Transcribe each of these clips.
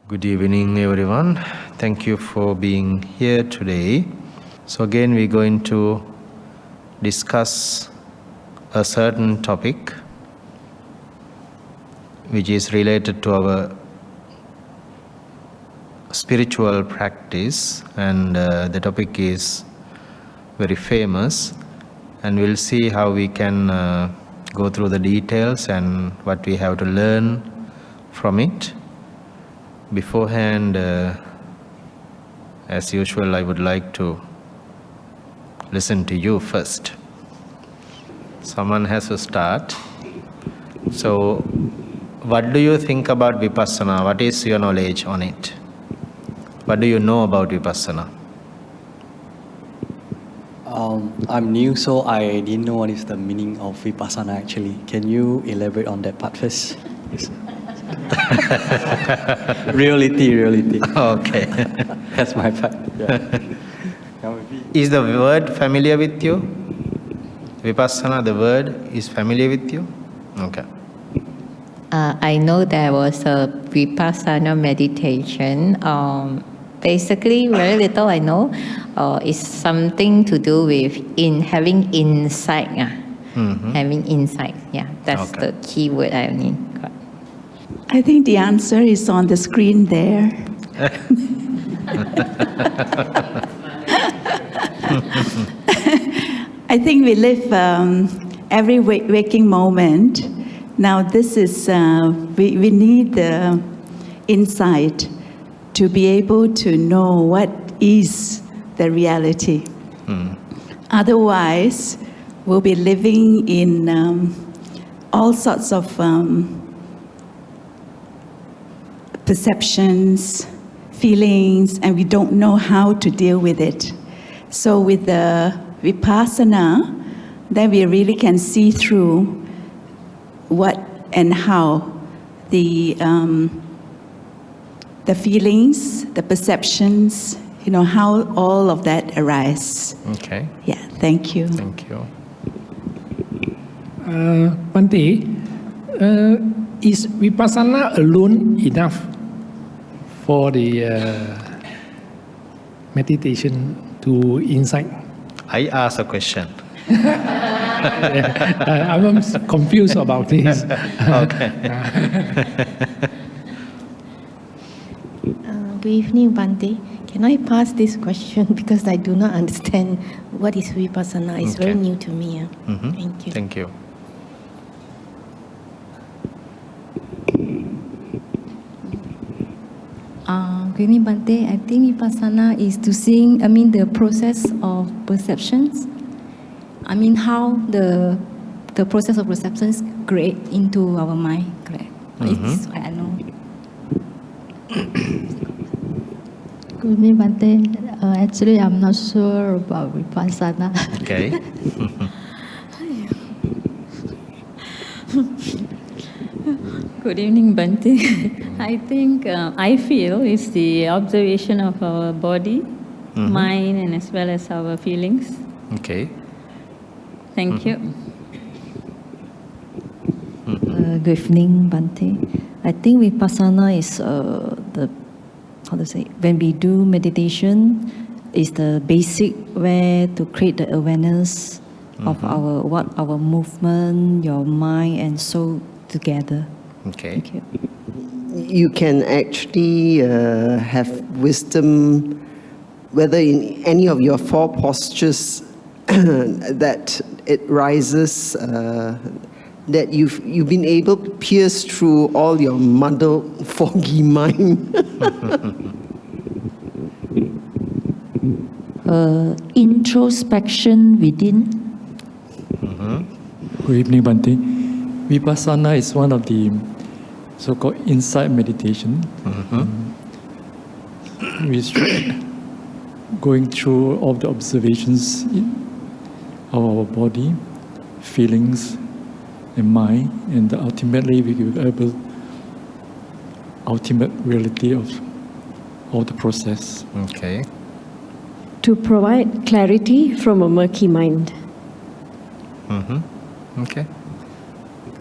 Good evening, everyone. Thank you for being here today. So again, we're going to discuss a certain topic which is related to our spiritual practice, and the topic is very famous, and we'll see how we can go through the details and what we have to learn from it. Beforehand, as usual, I would like to listen to you first. Someone has to start. So, what do you think about Vipassana? What is your knowledge on it? What do you know about Vipassana? I'm new, so I didn't know what is the meaning of Vipassana actually. Can you elaborate on that part first? Yes. Reality. Okay. That's my part. Yeah. Is the word familiar with you? Vipassana, the word is familiar with you? Okay. I know there was a Vipassana meditation. Basically, very little I know. It's something to do with having insight. Having insight. Yeah, that's Okay. the key word I need. I think the answer is on the screen there. I think we live every waking moment. Now this is, we need the insight to be able to know what is the reality. Otherwise, we'll be living in all sorts of perceptions, feelings, and we don't know how to deal with it. So with the Vipassana, then we really can see through what and how the feelings, the perceptions, how all of that arise. Okay. Yeah, thank you. Thank you. Bhante, is Vipassana alone enough for the meditation to insight? I ask a question. I'm confused about this. Okay. Good evening, Bhante. Can I pass this question because I do not understand what is Vipassana? It's very new to me. Thank you. Thank you. Good evening, Bhante. I think Vipassana is to seeing, the process of perceptions. How the process of perceptions create into our mind. Correct. It's what I know. Good evening, Bhante. Actually, I'm not sure about Vipassana. Okay. Good evening, Bhante. I think, I feel it's the observation of our body, mind, and as well as our feelings. Okay. Thank you. Good evening, Bhante. I think Vipassana is when we do meditation, is the basic way to create the awareness of our movement, your mind and soul together. Okay. Thank you. You can actually have wisdom whether in any of your four postures that it rises, that you've been able to pierce through all your muddled, foggy mind. Introspection within. Good evening, Bhante. Vipassana is one of the so-called insight meditation. We're going through all the observations of our body, feelings, and mind, and ultimately we will be able ultimate reality of all the process. Okay. To provide clarity from a murky mind. Okay.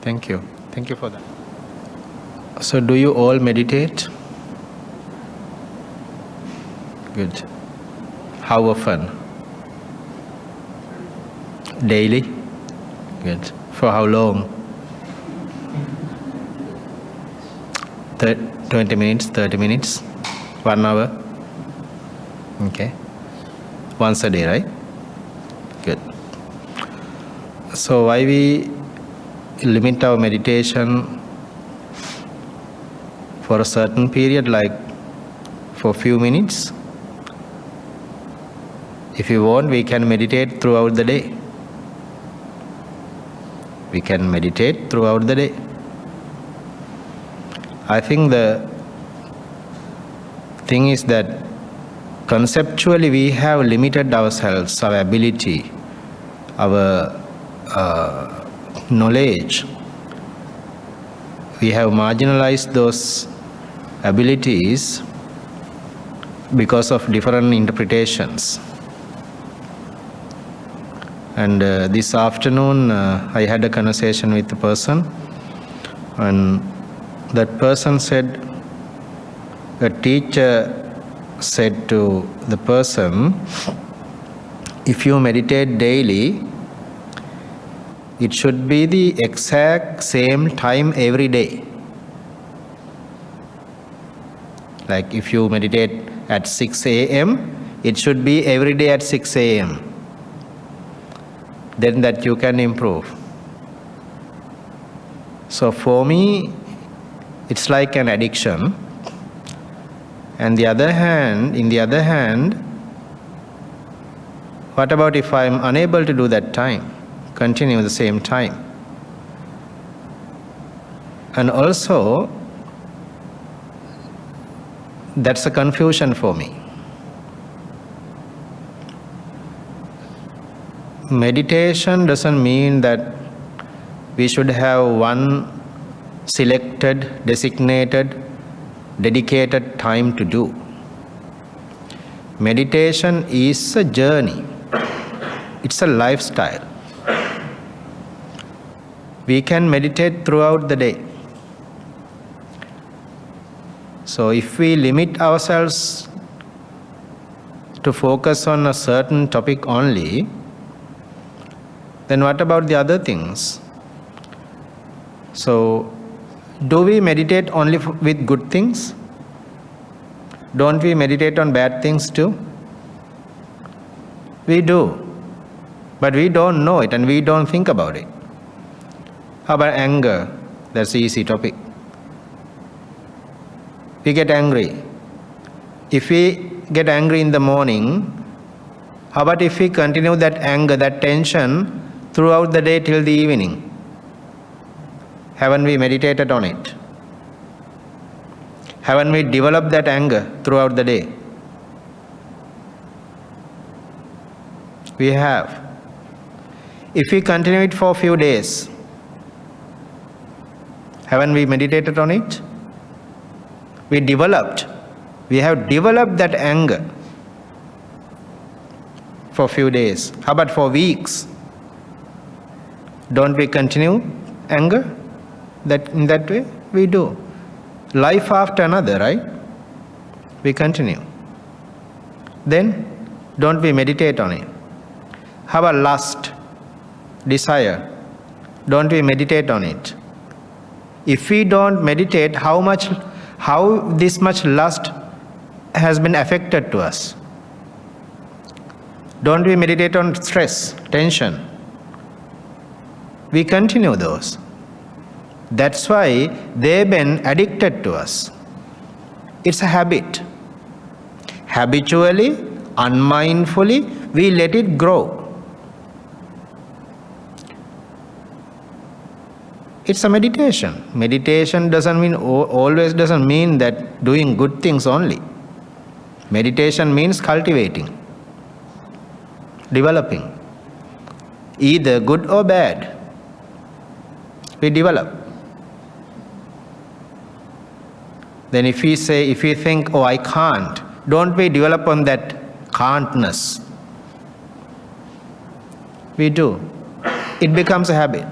Thank you. Thank you for that. So do you all meditate? Good. How often? Daily? Good. For how long? 20 minutes, 30 minutes, 1 hour? Okay. Once a day, right? Good. So why we limit our meditation for a certain period, like for a few minutes? If you want, we can meditate throughout the day. We can meditate throughout the day. I think the thing is that conceptually we have limited ourselves, our ability, our knowledge. We have marginalized those abilities because of different interpretations. And this afternoon I had a conversation with a person, and that person said, a teacher said to the person, if you meditate daily, it should be the exact same time every day. Like if you meditate at 6 a.m., it should be every day at 6 a.m. Then that you can improve. So for me, it's like an addiction. And in the other hand, what about if I'm unable to do that time, continue the same time? And also, that's a confusion for me. Meditation doesn't mean that we should have one selected, designated, dedicated time to do. Meditation is a journey. It's a lifestyle. We can meditate throughout the day. So if we limit ourselves to focus on a certain topic only, then what about the other things? So, do we meditate only with good things? Don't we meditate on bad things too? We do, but we don't know it and we don't think about it. How about anger? That's an easy topic. We get angry. If we get angry in the morning, how about if we continue that anger, that tension throughout the day till the evening? Haven't we meditated on it? Haven't we developed that anger throughout the day? We have. If we continue it for a few days, haven't we meditated on it? We have developed that anger for a few days. How about for weeks? Don't we continue anger? In that way? We do. Life after another, right? We continue. Then, don't we meditate on it? How about lust, desire? Don't we meditate on it? If we don't meditate, how this much lust has been affected to us? Don't we meditate on stress, tension? We continue those. That's why they've been addicted to us. It's a habit. Habitually, unmindfully, we let it grow. It's a meditation. Meditation always doesn't mean that doing good things only. Meditation means cultivating, developing, either good or bad. We develop. Then if we think, oh, I can't, don't we develop on that can'tness? We do. It becomes a habit.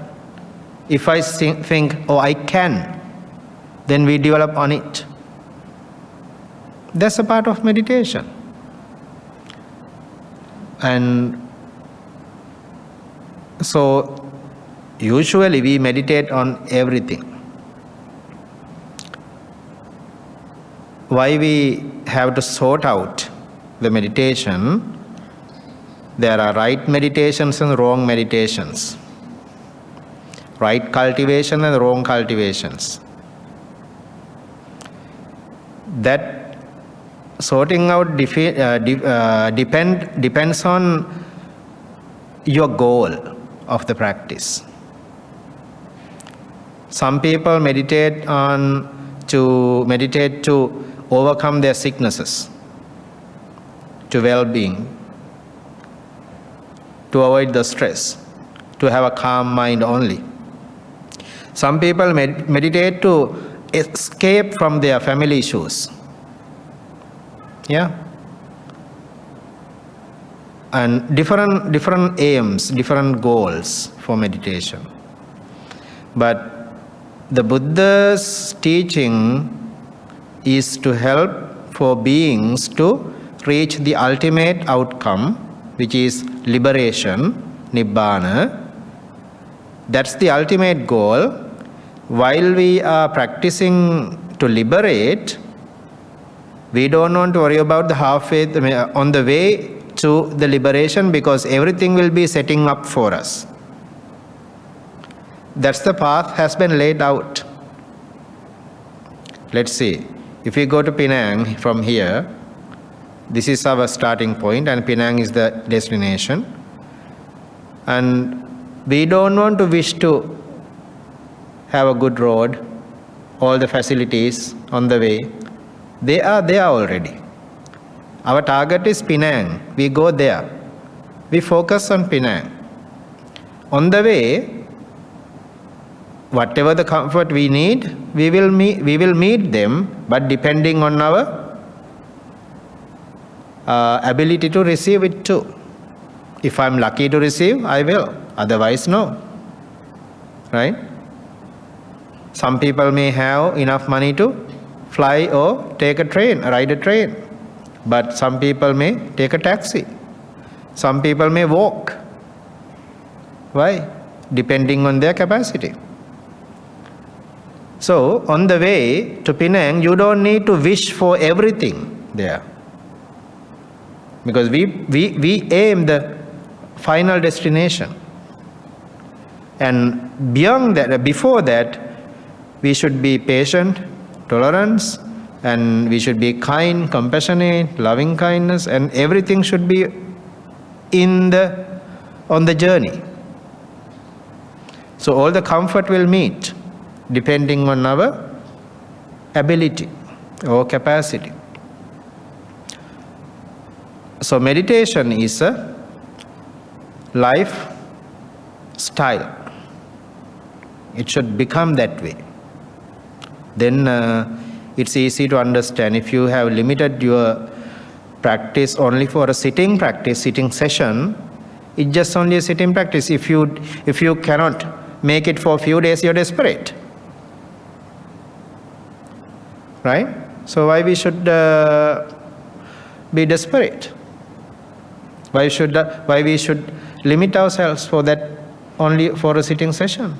If I think, oh, I can, then we develop on it. That's a part of meditation. And so usually we meditate on everything. Why we have to sort out the meditation? There are right meditations and wrong meditations. Right cultivation and wrong cultivations. That sorting out depends on your goal of the practice. Some people meditate to overcome their sicknesses, to well-being, to avoid the stress, to have a calm mind only. Some people meditate to escape from their family issues. Yeah? And different aims, different goals for meditation. But the Buddha's teaching is to help for beings to reach the ultimate outcome, which is liberation, Nibbana. That's the ultimate goal. While we are practicing to liberate, we don't want to worry about the halfway on the way to the liberation, because everything will be setting up for us. That's the path has been laid out. Let's see. If we go to Penang from here, this is our starting point and Penang is the destination. And we don't want to wish to have a good road, all the facilities on the way. They are there already. Our target is Penang. We go there. We focus on Penang. On the way, whatever the comfort we need, we will meet them, but depending on our ability to receive it too. If I'm lucky to receive, I will. Otherwise, no. Right? Some people may have enough money to fly or take a train, ride a train. But some people may take a taxi. Some people may walk. Why? Depending on their capacity. So, on the way to Penang, you don't need to wish for everything there. Because we aim the final destination. And beyond that, before that, we should be patient, tolerance, and we should be kind, compassionate, loving kindness, and everything should be on the journey. So all the comfort will meet depending on our ability or capacity. So meditation is a lifestyle. It should become that way. Then it's easy to understand. If you have limited your practice only for a sitting session, it's just only a sitting practice. If you cannot make it for a few days, you're desperate. Right? So why we should be desperate? Why we should limit ourselves for that only for a sitting session?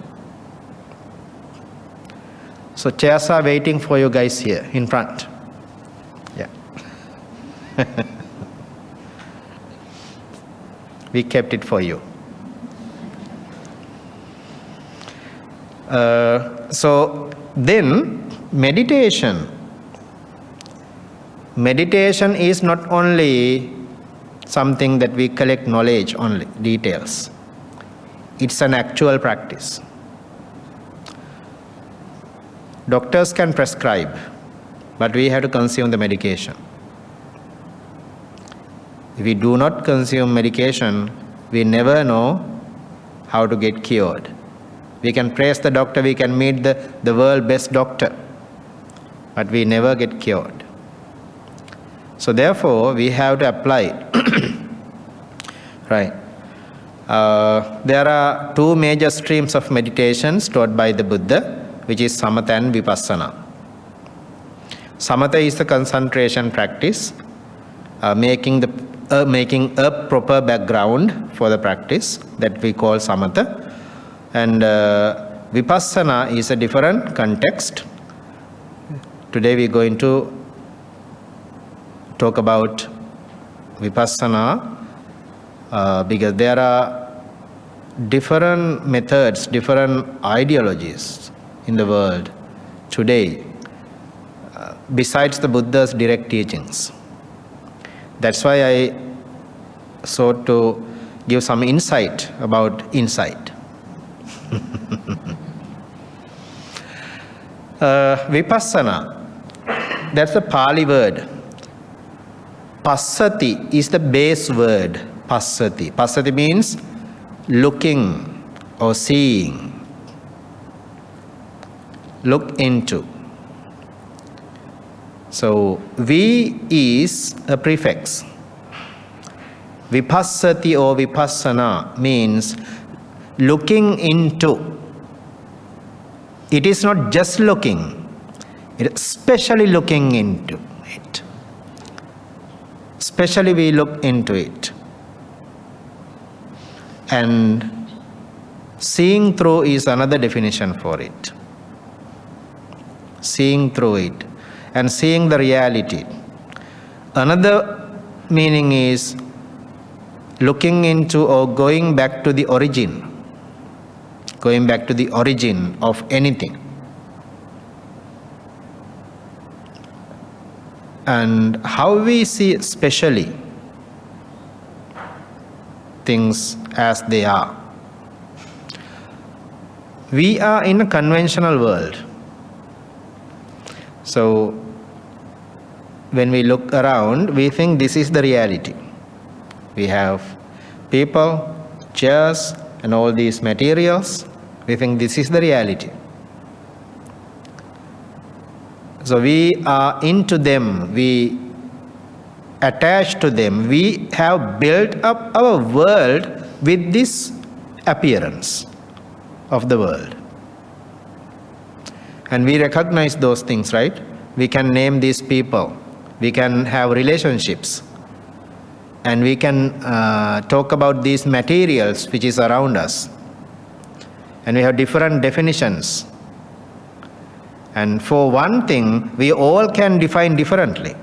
So chairs are waiting for you guys here in front. Yeah. We kept it for you. So then meditation is not only something that we collect knowledge only, details. It's an actual practice. Doctors can prescribe, but we have to consume the medication. If we do not consume medication, we never know how to get cured. We can praise the doctor, we can meet the world's best doctor, but we never get cured. So therefore, we have to apply it. Right. There are two major streams of meditations taught by the Buddha, which is Samatha and Vipassana. Samatha is the concentration practice, making the making a proper background for the practice that we call samatha. And vipassana is a different context. Today we are going to talk about vipassana because there are different methods, different ideologies in the world today besides the Buddha's direct teachings. That's why I sought to give some insight about insight. Vipassana, that's the Pali word. Passati is the base word. Passati. Passati means looking or seeing. Look into. So, V is a prefix. Vipassati or vipassana means looking into. It is not just looking, it is especially looking into it. Especially we look into it. And seeing through is another definition for it. Seeing through it and seeing the reality. Another meaning is looking into or going back to the origin. Going back to the origin of anything. And how we see specially things as they are. We are in a conventional world. So, when we look around, we think this is the reality. We have people, chairs, and all these materials. We think this is the reality. So we are into them, we attach to them, we have built up our world with this appearance of the world. And we recognize those things, right? We can name these people, we can have relationships, and we can talk about these materials which is around us. And we have different definitions. And for one thing, we all can define differently.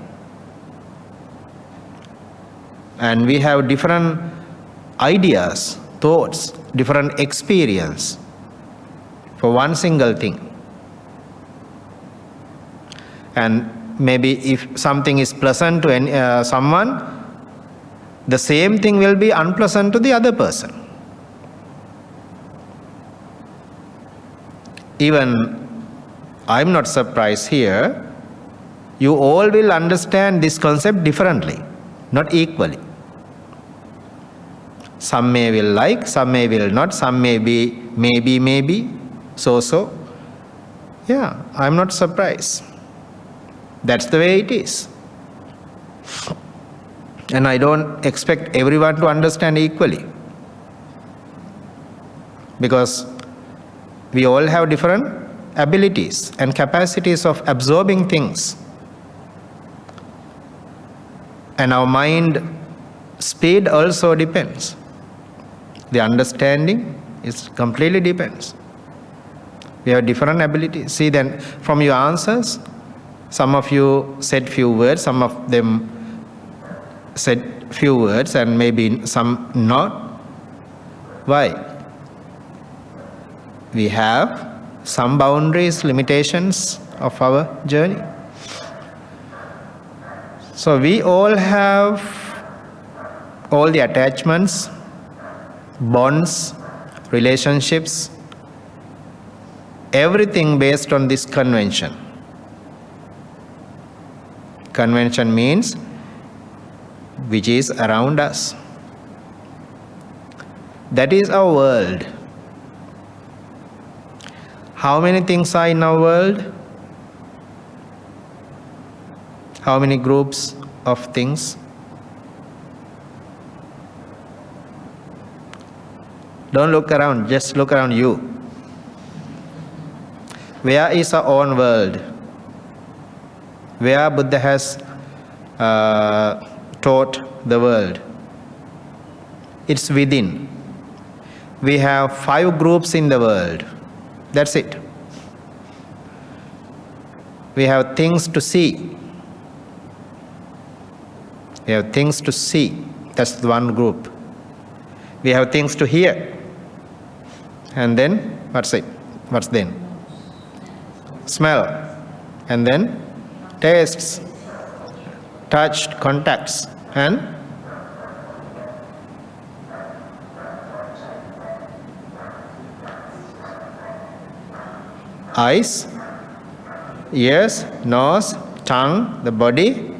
And we have different ideas, thoughts, different experience for one single thing. And maybe if something is pleasant to someone, the same thing will be unpleasant to the other person. Even I'm not surprised here, you all will understand this concept differently, not equally. Some may will like, some may will not, some may be, maybe, so. Yeah, I'm not surprised. That's the way it is. And I don't expect everyone to understand equally. Because we all have different abilities and capacities of absorbing things. And our mind speed also depends. The understanding is completely depends. We have different abilities. See then, from your answers, some of you said few words, some of them said few words, and maybe some not. Why? We have some boundaries, limitations of our journey. So we all have all the attachments, bonds, relationships, everything based on this convention. Convention means which is around us. That is our world. How many things are in our world? How many groups of things? Don't look around, just look around you. Where is our own world? Where Buddha has taught the world. It's within. We have 5 groups in the world. That's it. We have things to see. We have things to see. That's one group. We have things to hear. And then, what's it? What's then? Smell. And then, tastes, touch, contacts, and eyes, ears, nose, tongue, the body.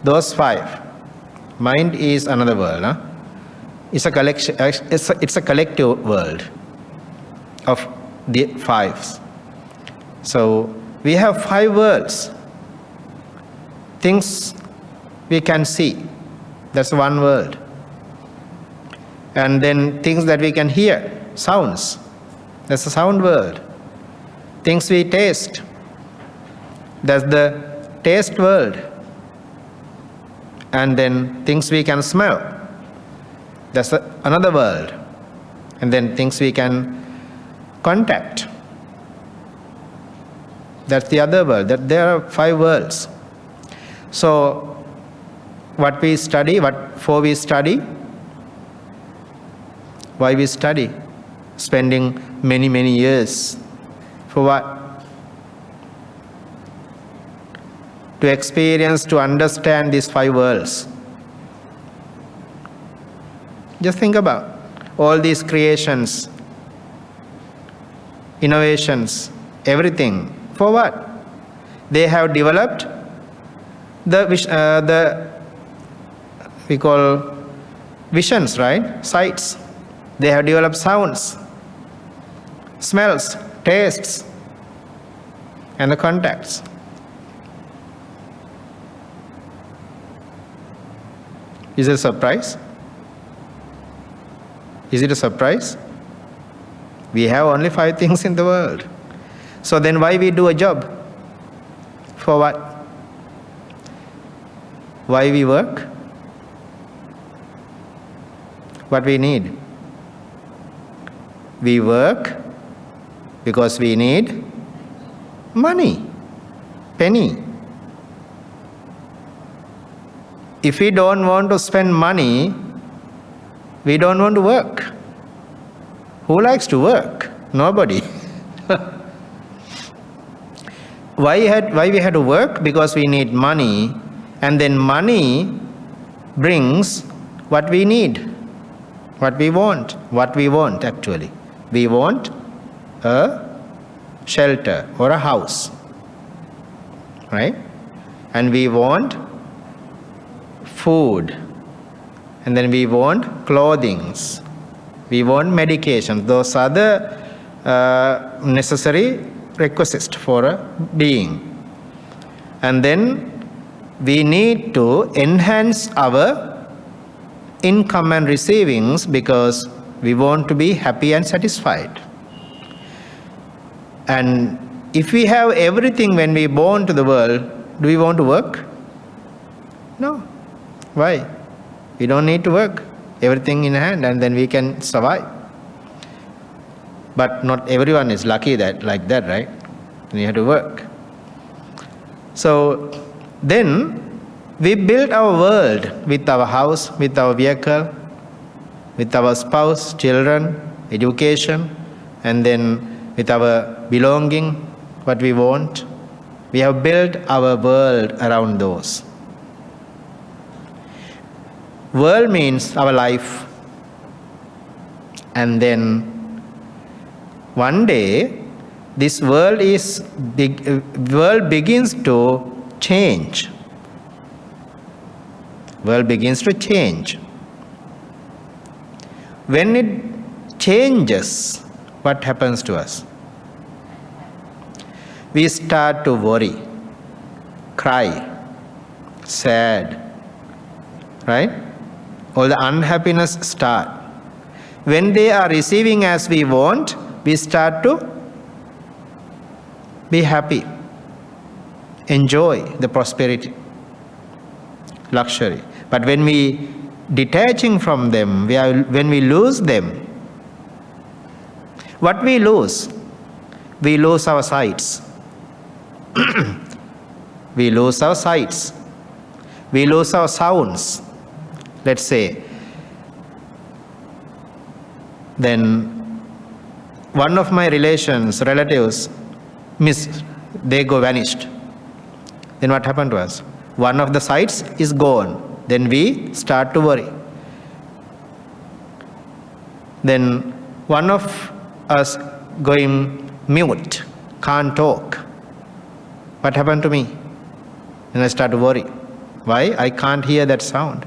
Those 5. Mind is another world. Huh? It's a collection. It's a collective world of the 5s. So we have 5 worlds. Things we can see. That's one world. And then things that we can hear, sounds. That's the sound world. Things we taste. That's the taste world. And then things we can smell. That's another world. And then things we can contact. That's the other world. There are 5 worlds. So, what we study, what for we study, why we study, spending many, many years. For what? To experience, to understand these 5 worlds. Just think about all these creations, innovations, everything. For what? They have developed we call visions, right? Sights. They have developed sounds, smells, tastes, and the contacts. Is it a surprise? Is it a surprise? We have only 5 things in the world. So then why we do a job? For what? Why we work? What we need? We work because we need money, penny. If we don't want to spend money, we don't want to work. Who likes to work? Nobody. Why we had to work? Because we need money, and then money brings what we need, what we want. What we want actually. We want a shelter or a house, right? And we want food, and then we want clothing, we want medication. Those are the necessary requisites for a being. And then we need to enhance our income and receivings because we want to be happy and satisfied. And if we have everything when we born to the world, do we want to work? No. Why? We don't need to work. Everything in hand, and then we can survive. But not everyone is lucky like that, right? We have to work. So then we build our world with our house, with our vehicle, with our spouse, children, education, and then with our belonging, what we want. We have built our world around those. World means our life. And then one day, this world begins to change. World begins to change. When it changes, what happens to us? We start to worry, cry, sad, right? All the unhappiness start. When they are receiving as we want, we start to be happy, enjoy the prosperity, luxury. But when we detaching from them, when we lose them, what we lose? We lose our sights. We lose our sights. We lose our sounds. Let's say, then one of my relatives, they go vanished. Then what happened to us? One of the sights is gone. Then we start to worry. Then one of us going mute, can't talk. What happened to me? And I start to worry. Why? I can't hear that sound.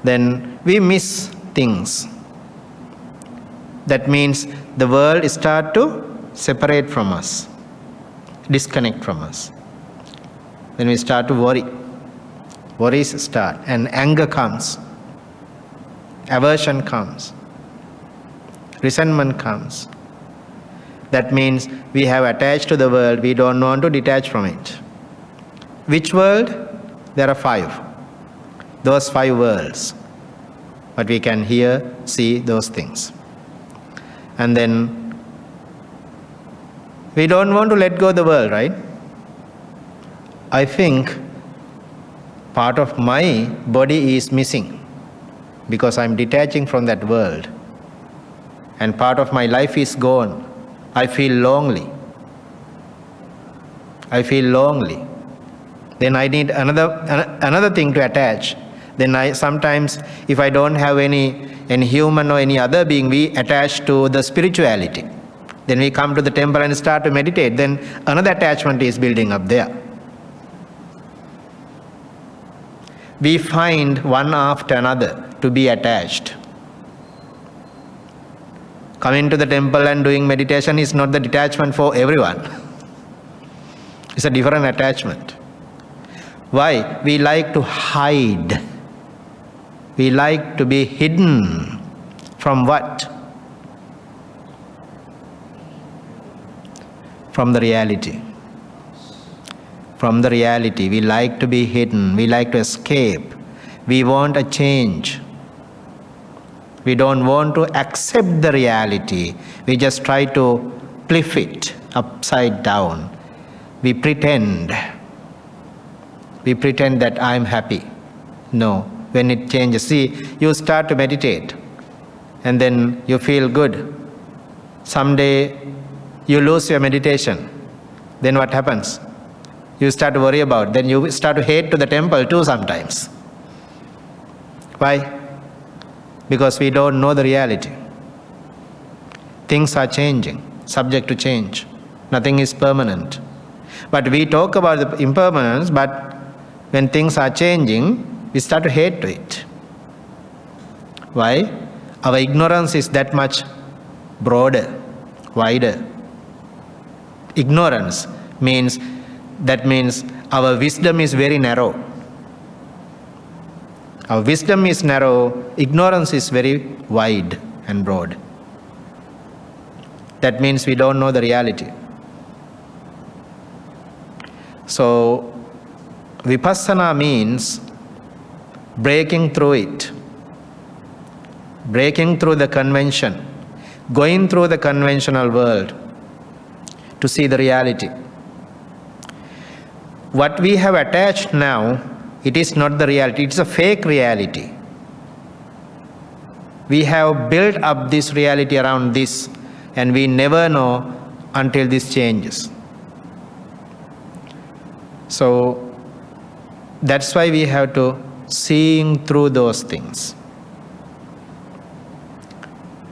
Then we miss things. That means the world start to separate from us, disconnect from us. Then we start to worry. Worries start, and anger comes. Aversion comes. Resentment comes. That means we have attached to the world, we don't want to detach from it. Which world? There are 5. Those 5 worlds. But we can hear, see those things. And then we don't want to let go of the world, right? I think part of my body is missing because I'm detaching from that world. And part of my life is gone. I feel lonely. I feel lonely. Then I need another thing to attach. Then sometimes if I don't have any human or any other being, we attach to the spirituality. Then we come to the temple and start to meditate. Then another attachment is building up there. We find one after another to be attached. Coming to the temple and doing meditation is not the detachment for everyone. It's a different attachment. Why? We like to hide. We like to be hidden. From what? From the reality. From the reality. We like to be hidden. We like to escape. We want a change. We don't want to accept the reality. We just try to flip it upside down. We pretend. We pretend that I'm happy. No. When it changes, see, you start to meditate and then you feel good. Someday you lose your meditation. Then what happens? You start to worry about. Then you start to hate to the temple too sometimes. Why? Because we don't know the reality. Things are changing, subject to change. Nothing is permanent. But we talk about the impermanence, but when things are changing, we start to hate to it. Why? Our ignorance is that much broader, wider. Ignorance means our wisdom is very narrow. Our wisdom is narrow, ignorance is very wide and broad. That means we don't know the reality. So, Vipassana means breaking through it, breaking through the convention, going through the conventional world to see the reality. What we have attached now, it is not the reality, it's a fake reality. We have built up this reality around this, and we never know until this changes. So that's why we have to seeing through those things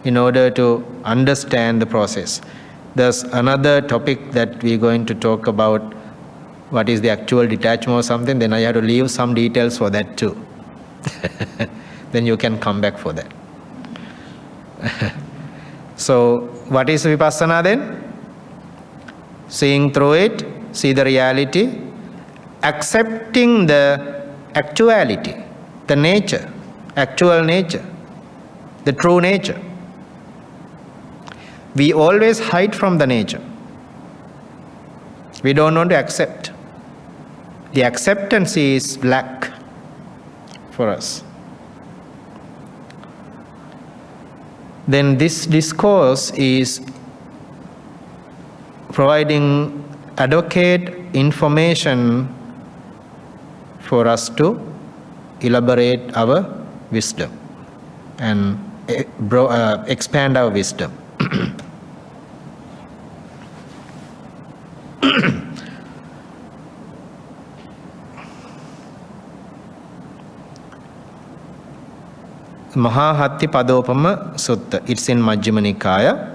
in order to understand the process. There's another topic that we're going to talk about, what is the actual detachment or something, then I have to leave some details for that too. Then you can come back for that. So what is Vipassana then? Seeing through it, see the reality, accepting the actuality, the nature, actual nature, the true nature. We always hide from the nature. We don't want to accept. the acceptance is lack for us. Then this discourse is providing adequate information for us to elaborate our wisdom and expand our wisdom. Maha Hatti Padopama Sutta. It's in Majjhima Nikaya.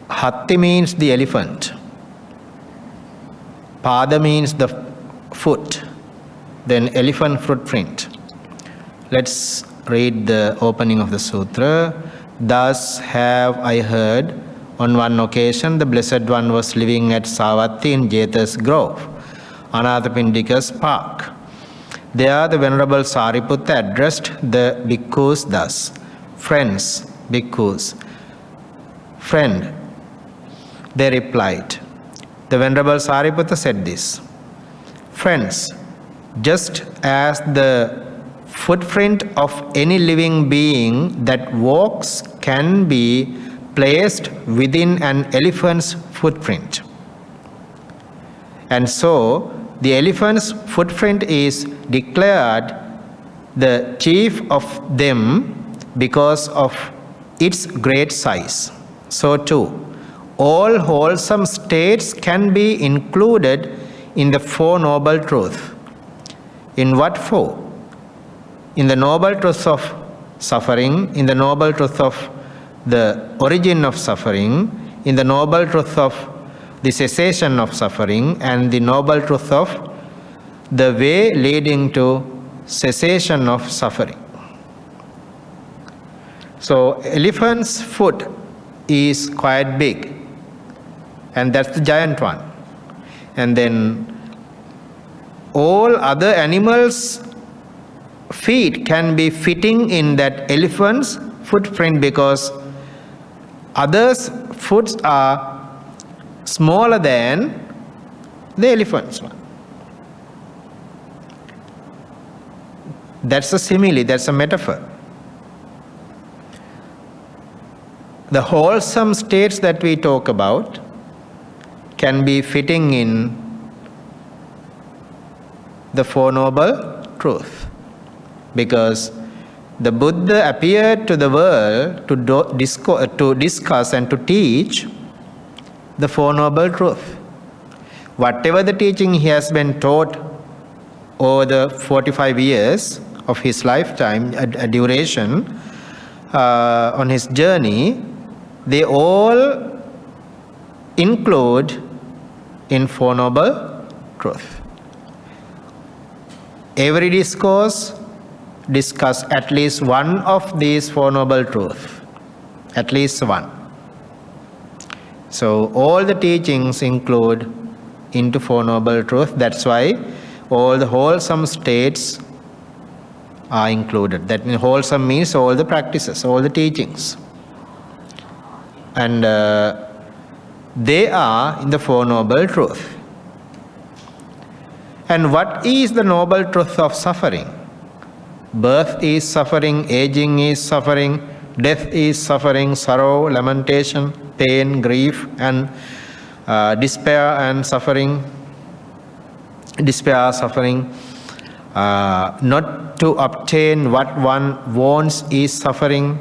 Hatti means the elephant. Pada means the foot. Then elephant footprint. Let's read the opening of the sutra. Thus have I heard, on one occasion the Blessed One was living at Savatthi in Jeta's Grove, Anathapindika's park. There the Venerable Sariputta addressed the bhikkhus thus: Friends, bhikkhus. Friend, they replied. The Venerable Sariputta said this: Friends, just as the footprint of any living being that walks can be placed within an elephant's footprint, and so the elephant's footprint is declared the chief of them because of its great size, so too all wholesome states can be included in the Four Noble Truths. In what four? In the Noble Truth of suffering, in the Noble Truth of the origin of suffering, in the Noble Truth of the cessation of suffering, and the Noble Truth of the way leading to cessation of suffering. So elephant's foot is quite big, and that's the giant one. And then all other animals' feet can be fitting in that elephant's footprint because others' foot are smaller than the elephant's one. That's a simile, that's a metaphor. The wholesome states that we talk about can be fitting in the Four Noble Truths, because the Buddha appeared to the world to discuss and to teach the Four Noble Truths. Whatever the teaching he has been taught over the 45 years of his lifetime, a duration on his journey, they all include in Four Noble Truths. Every discourse discuss at least one of these Four Noble Truths, at least one. So all the teachings include into Four Noble Truths. That's why all the wholesome states are included. That means wholesome means all the practices, all the teachings. And they are in the Four Noble Truths. And what is the noble truth of suffering? Birth is suffering, aging is suffering, death is suffering, sorrow, lamentation, pain, grief, and despair and suffering. Despair, suffering. Not to obtain what one wants is suffering.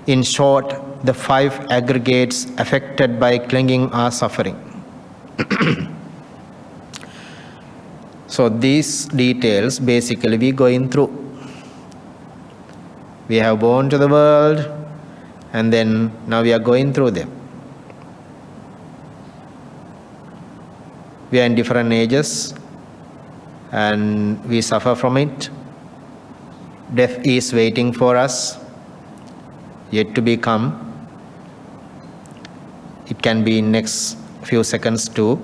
In short, the five aggregates affected by clinging are suffering. So these details basically we going through. We have born to the world, and then now we are going through them. We are in different ages, and we suffer from it. Death is waiting for us, yet to become. It can be in next few seconds too.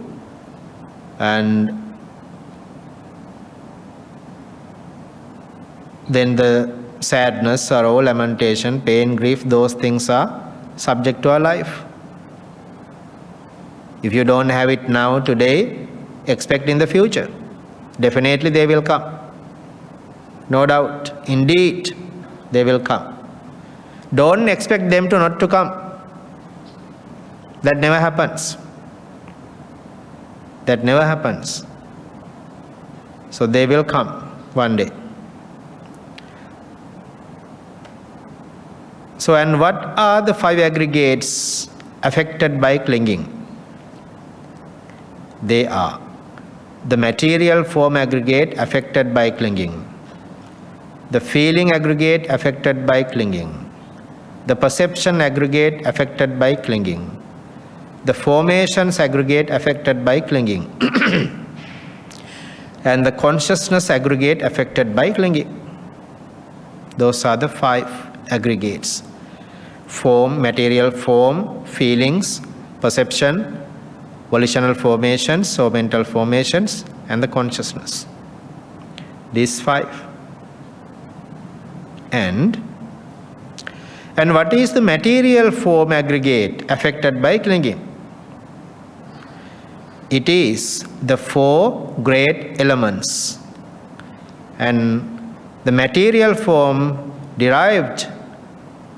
And then the sadness, sorrow, lamentation, pain, grief, those things are subject to our life. If you don't have it now, today, expect in the future. Definitely they will come. No doubt. Indeed, they will come. Don't expect them to not to come. That never happens. That never happens. So they will come one day. So, and what are the 5 aggregates affected by clinging? They are the material form aggregate affected by clinging, the feeling aggregate affected by clinging, the perception aggregate affected by clinging, the formations aggregate affected by clinging, and the consciousness aggregate affected by clinging. Those are the 5 aggregates: form, material form, feelings, perception, volitional formations or mental formations, and the consciousness. These 5. And what is the material form aggregate affected by clinging? It is the 4 great elements. And the material form derived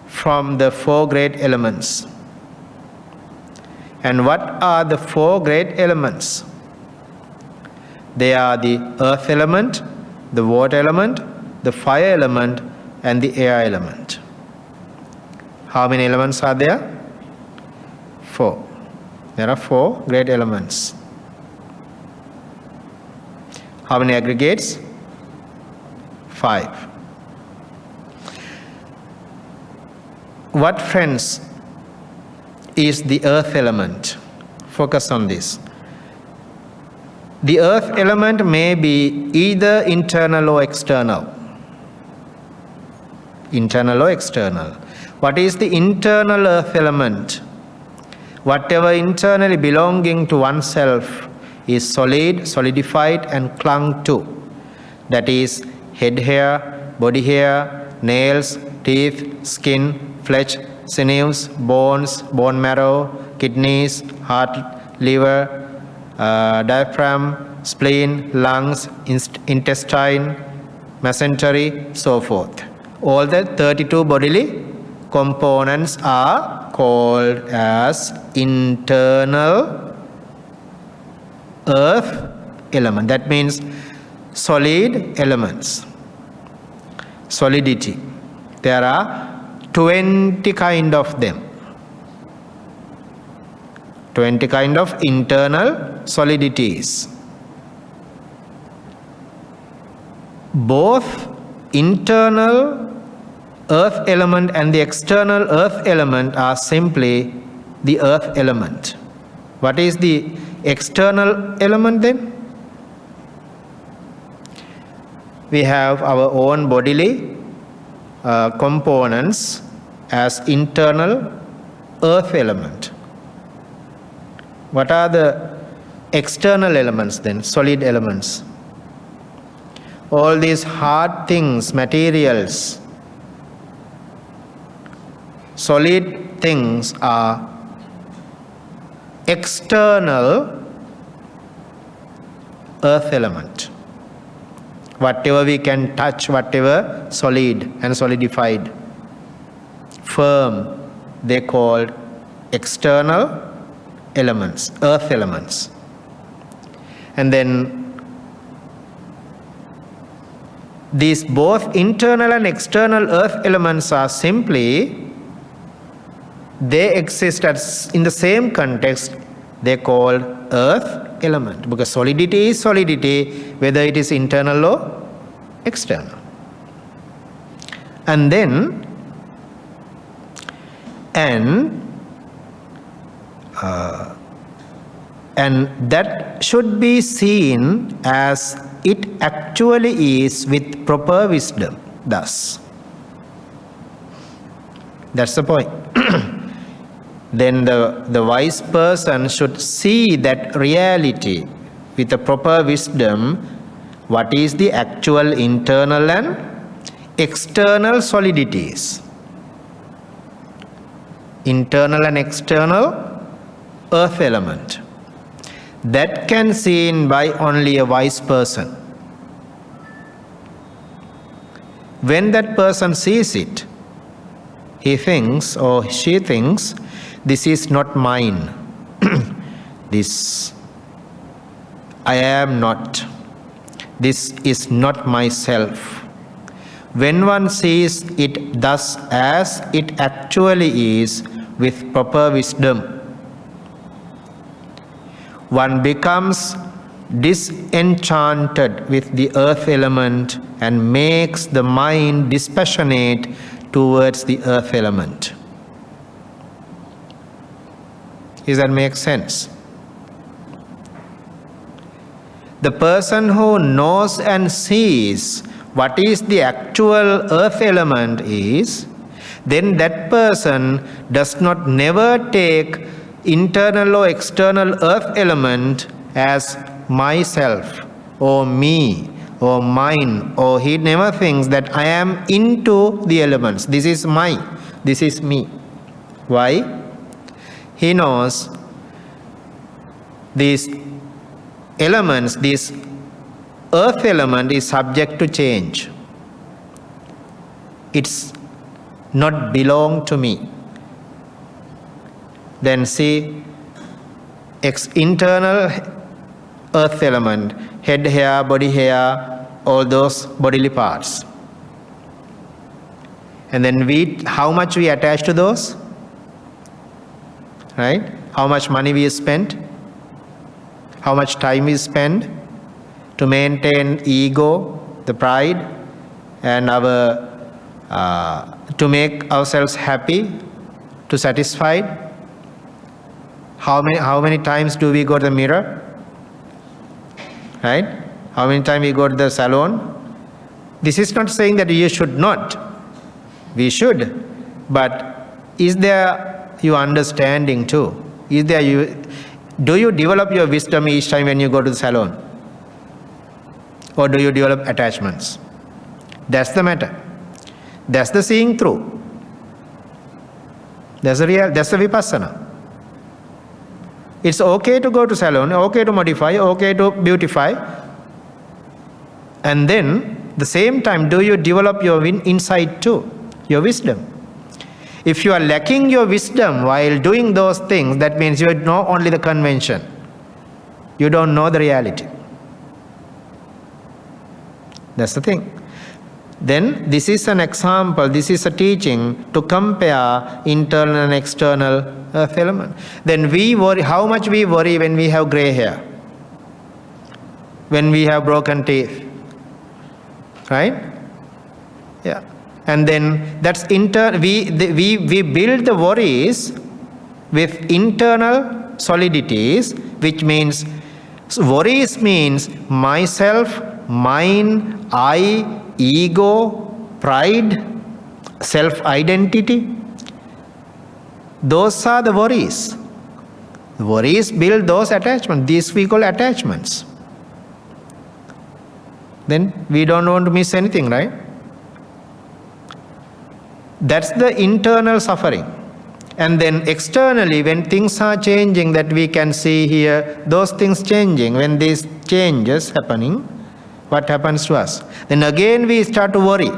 from the 4 great elements. And what are the 4 great elements? They are the earth element, the water element, the fire element, and the air element. How many elements are there? 4. There are 4 great elements. How many aggregates? 5. What, friends, is the earth element? Focus on this. The earth element may be either internal or external. Internal or external. What is the internal earth element? Whatever internally belonging to oneself is solid, solidified, and clung to. That is head hair, body hair, nails, teeth, skin, flesh, sinews, bones, bone marrow, kidneys, heart, liver, diaphragm, spleen, lungs, intestine, mesentery, so forth. All the 32 bodily components are called as internal earth element. That means solid elements. Solidity. There are 20 kind of them. 20 kind of internal solidities. Both internal earth element and the external earth element are simply the earth element. What is the external element then? We have our own bodily components as internal earth element. What are the external elements then? Solid elements. All these hard things, materials, solid things are external earth element. Whatever we can touch, whatever solid and solidified, firm, they called external elements, earth elements. And then these both internal and external earth elements are simply, they exist in the same context, they called earth element, because solidity is solidity whether it is internal or external. And then and that should be seen as it actually is with proper wisdom. Thus, that's the point. Then the wise person should see that reality with a proper wisdom, what is the actual internal and external solidities. Internal and external earth element. that can seen by only a wise person. When that person sees it, he thinks or she thinks, this is not mine. This I am not. This is not myself. When one sees it thus as it actually is with proper wisdom, one becomes disenchanted with the earth element and makes the mind dispassionate towards the earth element. Does that make sense? The person who knows and sees what is the actual earth element is, then that person does not never take internal or external earth element as myself or me or mine, or he never thinks that I am into the elements. This is this is me. Why? He knows these elements, this earth element is subject to change. It's not belong to me. Then see, internal earth element, head hair, body hair, all those bodily parts. And then how much we attach to those? Right? How much money we spent? How much time we spend to maintain ego, the pride, and to make ourselves happy, to satisfied. How many times do we go to the mirror? Right? How many times we go to the salon? This is not saying that you should not. We should. But is there your understanding too? Is there do you develop your wisdom each time when you go to the salon? Or do you develop attachments? That's the matter. That's the seeing through. That's the Vipassana. It's okay to go to salon, okay to modify, okay to beautify. And then, the same time, do you develop your insight too, your wisdom? If you are lacking your wisdom while doing those things, that means you know only the convention. You don't know the reality. That's the thing. Then this is an example, this is a teaching to compare internal and external earth element. Then we worry, how much we worry when we have gray hair, when we have broken teeth, right? Yeah. And then that's we build the worries with internal solidities, which means worries means myself, mine, I, ego, pride, self-identity. Those are the worries. The worries build those attachments. These we call attachments. Then we don't want to miss anything, right? That's the internal suffering. And then externally, when things are changing, that we can see here, those things changing, when these changes happening, what happens to us? Then again we start to worry.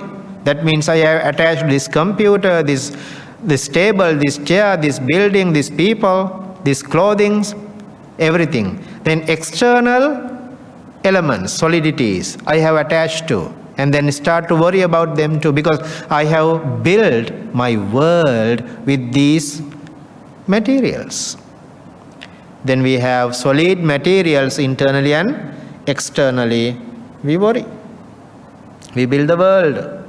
That means I have attached this computer, this table, this chair, this building, these people, these clothing, everything. Then external elements, solidities, I have attached to. And then start to worry about them too, because I have built my world with these materials. Then we have solid materials internally and externally. We worry. We build the world.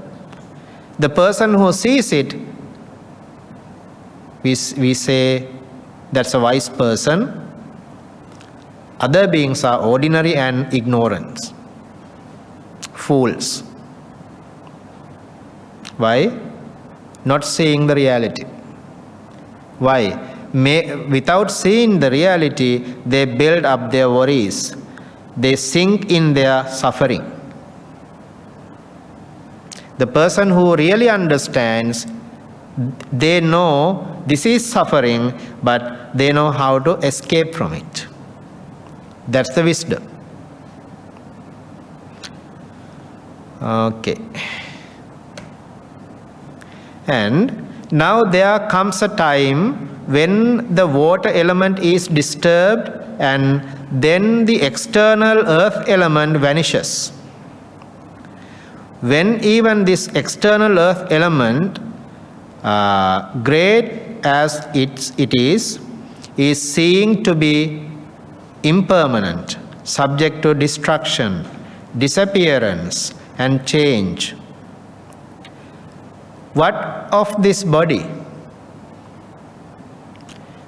The person who sees it, we say that's a wise person. Other beings are ordinary and ignorant. Fools. Why? Not seeing the reality. Why? Without seeing the reality, they build up their worries. They sink in their suffering. The person who really understands, they know this is suffering, but they know how to escape from it. That's the wisdom. Okay. And now there comes a time when the water element is disturbed and then the external earth element vanishes. When even this external earth element, great as it is seen to be impermanent, subject to destruction, disappearance, and change. What of this body,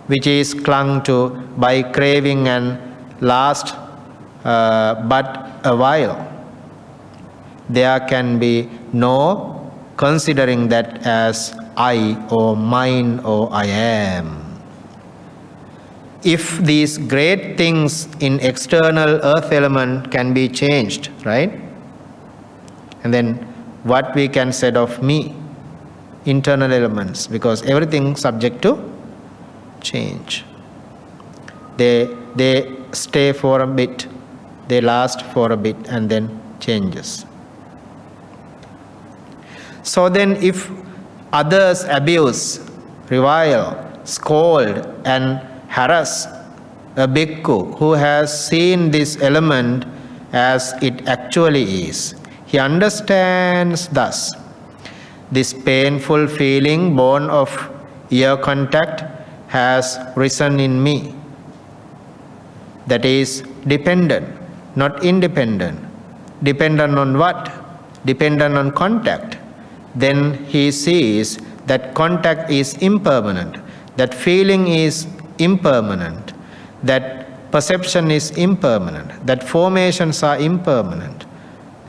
which is clung to by craving and last but a while? There can be no considering that as I or mine or I am. If these great things in external earth element can be changed, right? And then what we can say of me, internal elements, because everything subject to change. They stay for a bit, they last for a bit and then changes. So then if others abuse, revile, scold and harass a bhikkhu who has seen this element as it actually is, he understands thus: this painful feeling born of ear contact has risen in me. That is dependent, not independent. Dependent on what? Dependent on contact. Then he sees that contact is impermanent, that feeling is impermanent, that perception is impermanent, that formations are impermanent,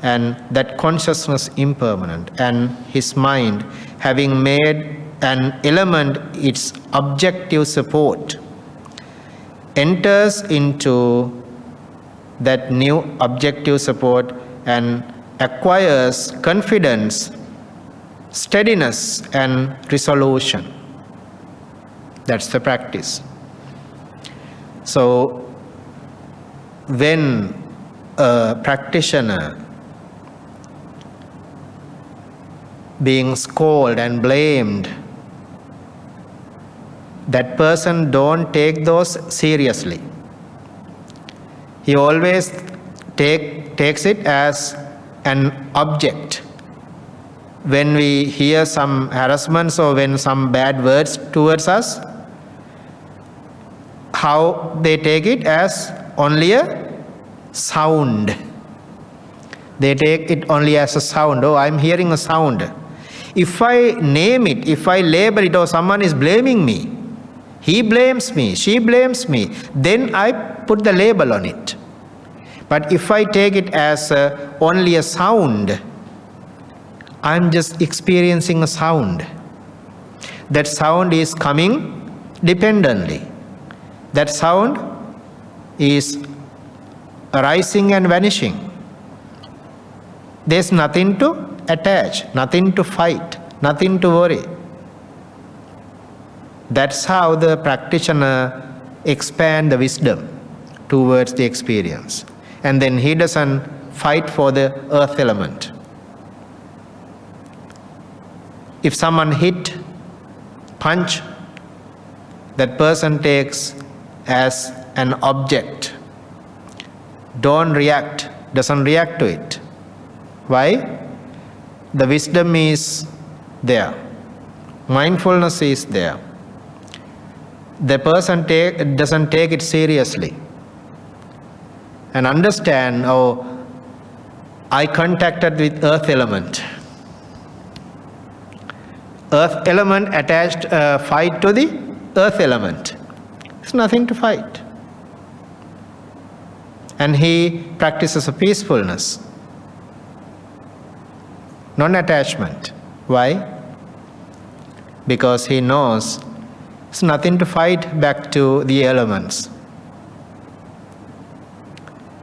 and that consciousness impermanent. And his mind, having made an element its objective support, enters into that new objective support and acquires confidence, steadiness and resolution. That's the practice. So when a practitioner being scolded and blamed, that person don't take those seriously. He always takes it as an object. When we hear some harassments or when some bad words towards us, how they take it as only a sound. They take it only as a sound. Oh, I'm hearing a sound. If I name it, if I label it, or someone is blaming me, he blames me, she blames me, then I put the label on it. But if I take it as only a sound, I'm just experiencing a sound. That sound is coming dependently. That sound is arising and vanishing. There's nothing to attach, nothing to fight, nothing to worry. That's how the practitioner expands the wisdom towards the experience. And then he doesn't fight for the earth element. If someone hit, punch, that person takes as an object. Doesn't react to it. Why? The wisdom is there. Mindfulness is there. The person doesn't take it seriously. And understand, oh, I contacted with earth element. Earth element attached fight to the earth element. There's nothing to fight. And he practices a peacefulness, non-attachment. Why? Because he knows there's nothing to fight back to the elements.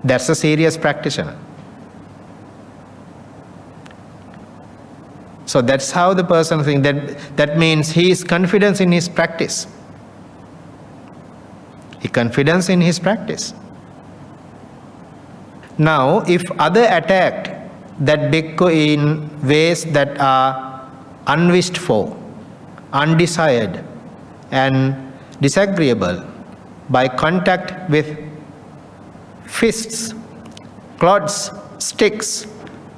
That's a serious practitioner. So that's how the person thinks. That means he is confident in his practice. He confidence in his practice. Now, if other attacked that bhikkhu in ways that are unwished for, undesired, and disagreeable by contact with fists, clods, sticks,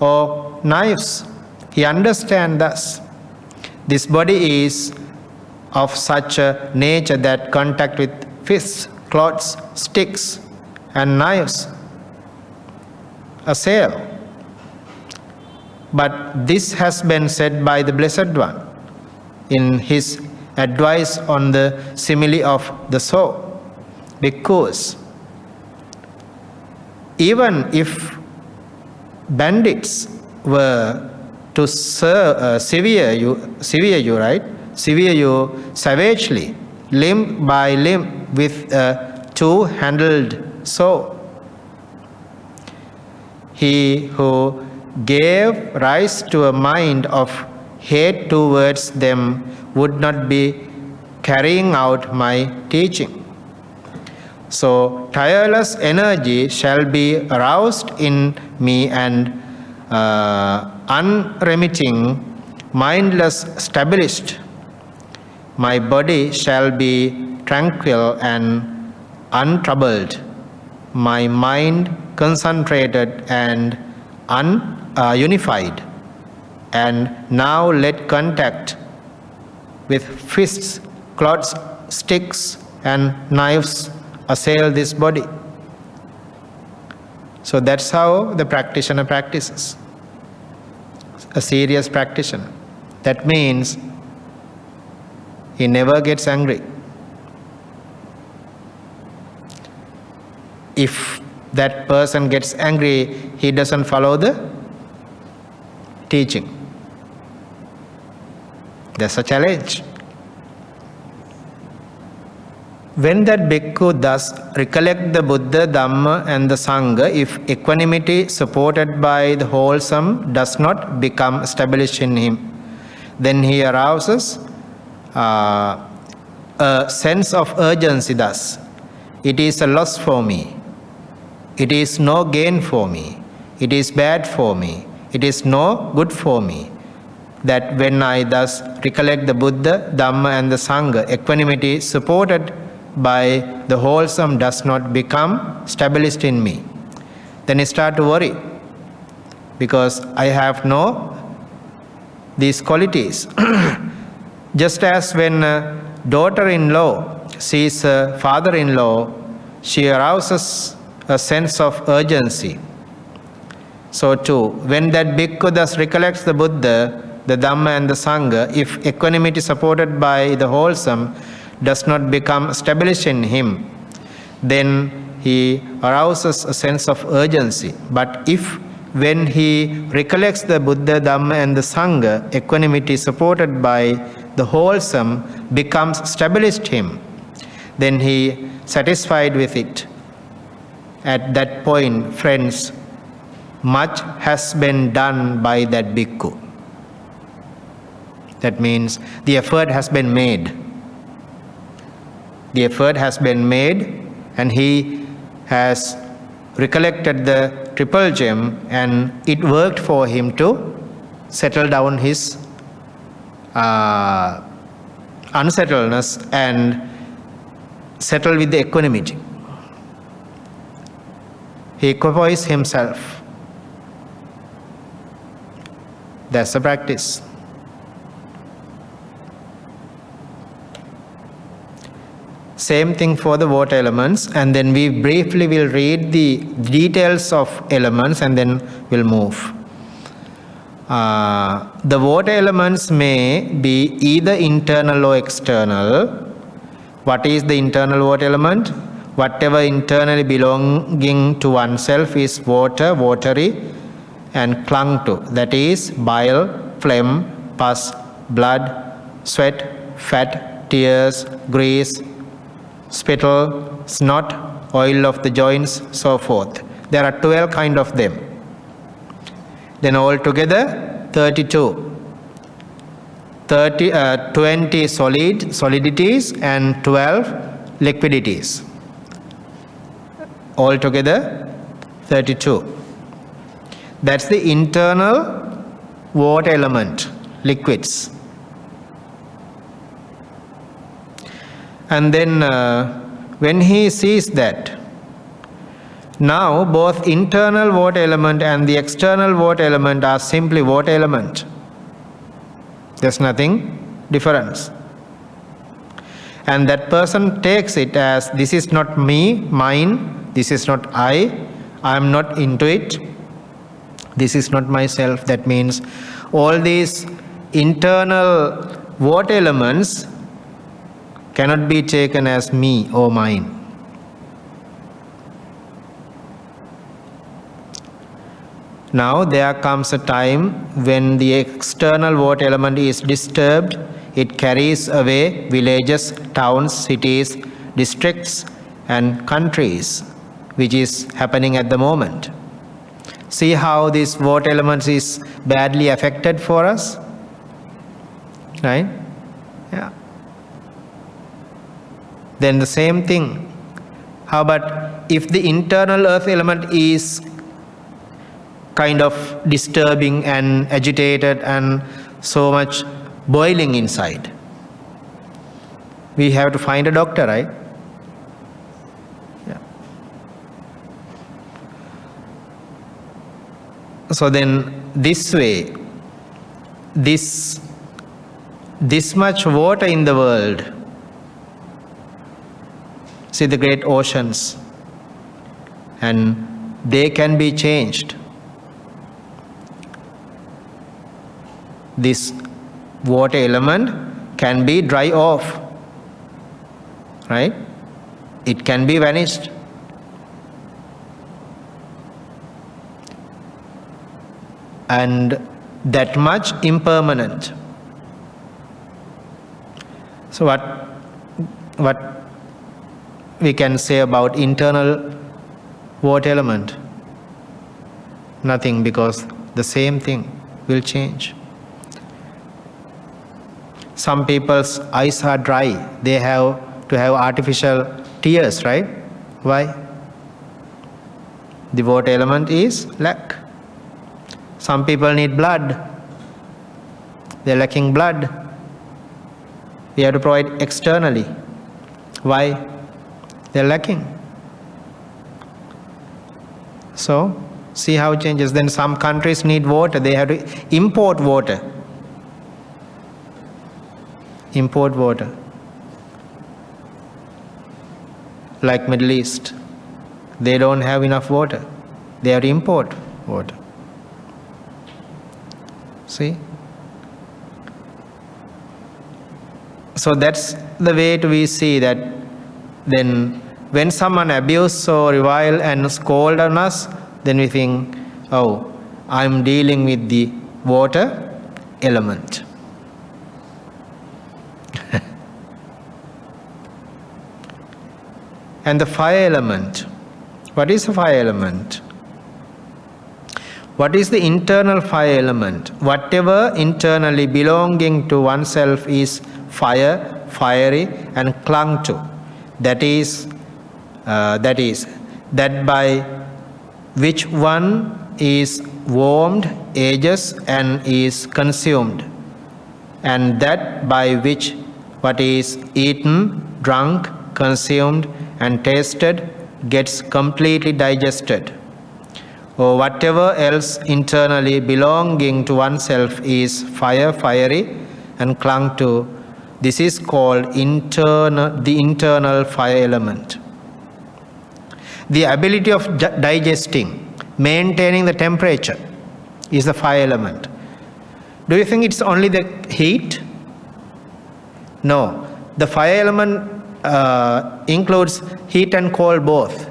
or knives, he understands thus. This body is of such a nature that contact with fists, clods, sticks, and knives assail. But this has been said by the Blessed One in his advice on the simile of the soul. Because even if bandits were to sever you, right? Sever you savagely, limb by limb, with a two-handled saw. He who gave rise to a mind of hate towards them would not be carrying out my teaching. So tireless energy shall be aroused in me, and unremitting, mindless established. My body shall be tranquil and untroubled, my mind concentrated and unified. And now let contact with fists, clods, sticks, and knives assail this body. So that's how the practitioner practices. A serious practitioner. That means he never gets angry. If that person gets angry, he doesn't follow the teaching. That's a challenge. When that bhikkhu thus recollect the Buddha, Dhamma, and the Sangha, if equanimity supported by the wholesome does not become established in him, then he arouses a sense of urgency thus. It is a loss for me. It is no gain for me. It is bad for me. It is no good for me. That when I thus recollect the Buddha, Dhamma, and the Sangha, equanimity supported by the wholesome does not become established in me. Then I start to worry, because I have no these qualities. Just as when a daughter-in-law sees a father-in-law, she arouses a sense of urgency. So too, when that bhikkhu thus recollects the Buddha, the Dhamma, and the Sangha, if equanimity supported by the wholesome does not become established in him, then he arouses a sense of urgency. But if when he recollects the Buddha, Dhamma, and the Sangha, equanimity supported by the wholesome becomes established him, then he satisfied with it. At that point, friends, much has been done by that bhikkhu. That means the effort has been made. The effort has been made, and he has recollected the triple gem, and it worked for him to settle down his unsettledness and settle with the equanimity. He equipoised himself. That's the practice. Same thing for the water elements, and then we briefly will read the details of elements and then we'll move. The water elements may be either internal or external. What is the internal water element? Whatever internally belonging to oneself is water, watery, and clung to. That is bile, phlegm, pus, blood, sweat, fat, tears, grease, spittle, snot, oil of the joints, so forth. There are 12 kinds of them. Then altogether 32. 20 solidities and 12 liquidities. Altogether 32. That's the internal water element, liquids. And then when he sees that, now both internal water element and the external water element are simply water element. There's nothing difference. And that person takes it as, this is not me, mine, this is not I am not into it, this is not myself. That means all these internal water elements cannot be taken as me or mine. Now there comes a time when the external water element is disturbed. It carries away villages, towns, cities, districts and countries, which is happening at the moment. See how this water element is badly affected for us? Right? Yeah. Then the same thing. How about if the internal earth element is kind of disturbing and agitated and so much boiling inside? We have to find a doctor, right? Yeah. So then this way, this much water in the world, see the great oceans, and they can be changed. This water element can be dry off, right? It can be vanished. And that much impermanent. So what we can say about internal water element? Nothing, because the same thing will change. Some people's eyes are dry. They have to have artificial tears, right? Why? The water element is lack. Some people need blood. They're lacking blood. We have to provide externally. Why? They're lacking. So, see how it changes. Then some countries need water. They have to import water. Import water. Like Middle East. They don't have enough water. They have to import water. See? So that's the way we see that then when someone abuses or revile and scold on us, then we think, oh, I'm dealing with the water element. And the fire element. What is the fire element? What is the internal fire element? Whatever internally belonging to oneself is fire, fiery, and clung to. That is that by which one is warmed, ages, and is consumed, and that by which what is eaten, drunk, consumed, and tasted gets completely digested, or whatever else internally belonging to oneself is fire, fiery, and clung to. This is called the internal fire element. The ability of digesting, maintaining the temperature is the fire element. Do you think it's only the heat? No. The fire element includes heat and cold both.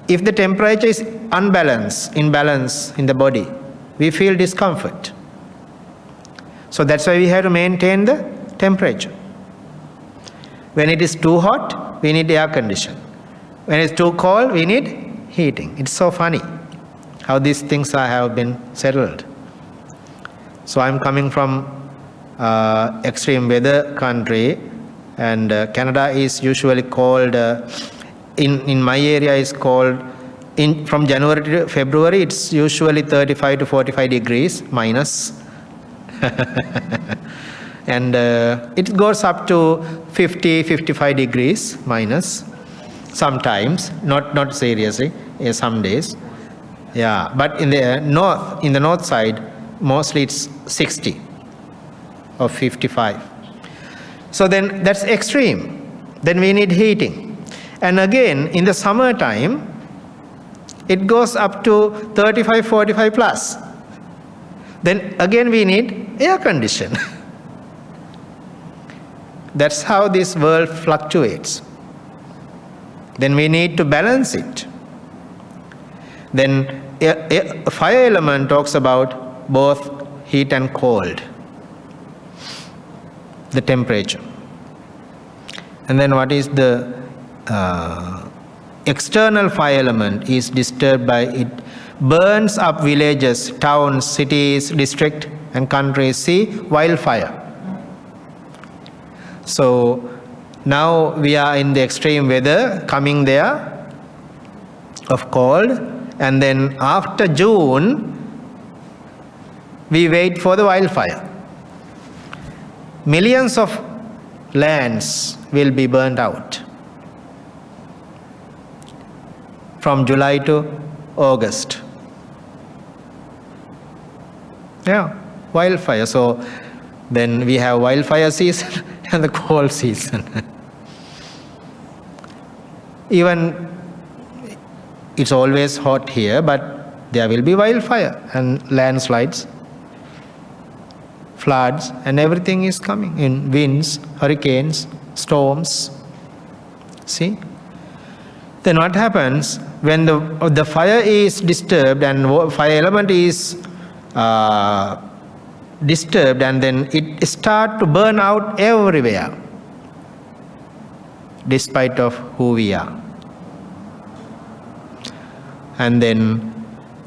If the temperature is imbalance in the body, we feel discomfort. So that's why we have to maintain the temperature. When it is too hot, we need air condition. When it's too cold, we need heating. It's so funny how these things have been settled. So I'm coming from extreme weather country, and Canada is usually called, in my area is called from January to February, it's usually 35 to 45 degrees minus. And it goes up to 50, 55 degrees minus sometimes, not seriously, some days. Yeah, but in the north side, mostly it's 60 or 55. So then that's extreme. Then we need heating. And again, in the summertime, it goes up to 35, 45 plus. Then again we need air condition. That's how this world fluctuates. Then we need to balance it. Then fire element talks about both heat and cold, the temperature. And then what is the external fire element is disturbed by it burns up villages, towns, cities, district and countries. See, wildfire. So now we are in the extreme weather coming there of cold, and then after June we wait for the wildfire. Millions of lands will be burned out from July to August. Yeah, wildfire. So then we have wildfire season and the cold season. Even it's always hot here, but there will be wildfire and landslides, floods, and everything is coming in winds, hurricanes, storms. See? Then what happens when the fire is disturbed and fire element is disturbed, and then it starts to burn out everywhere, despite of who we are. And then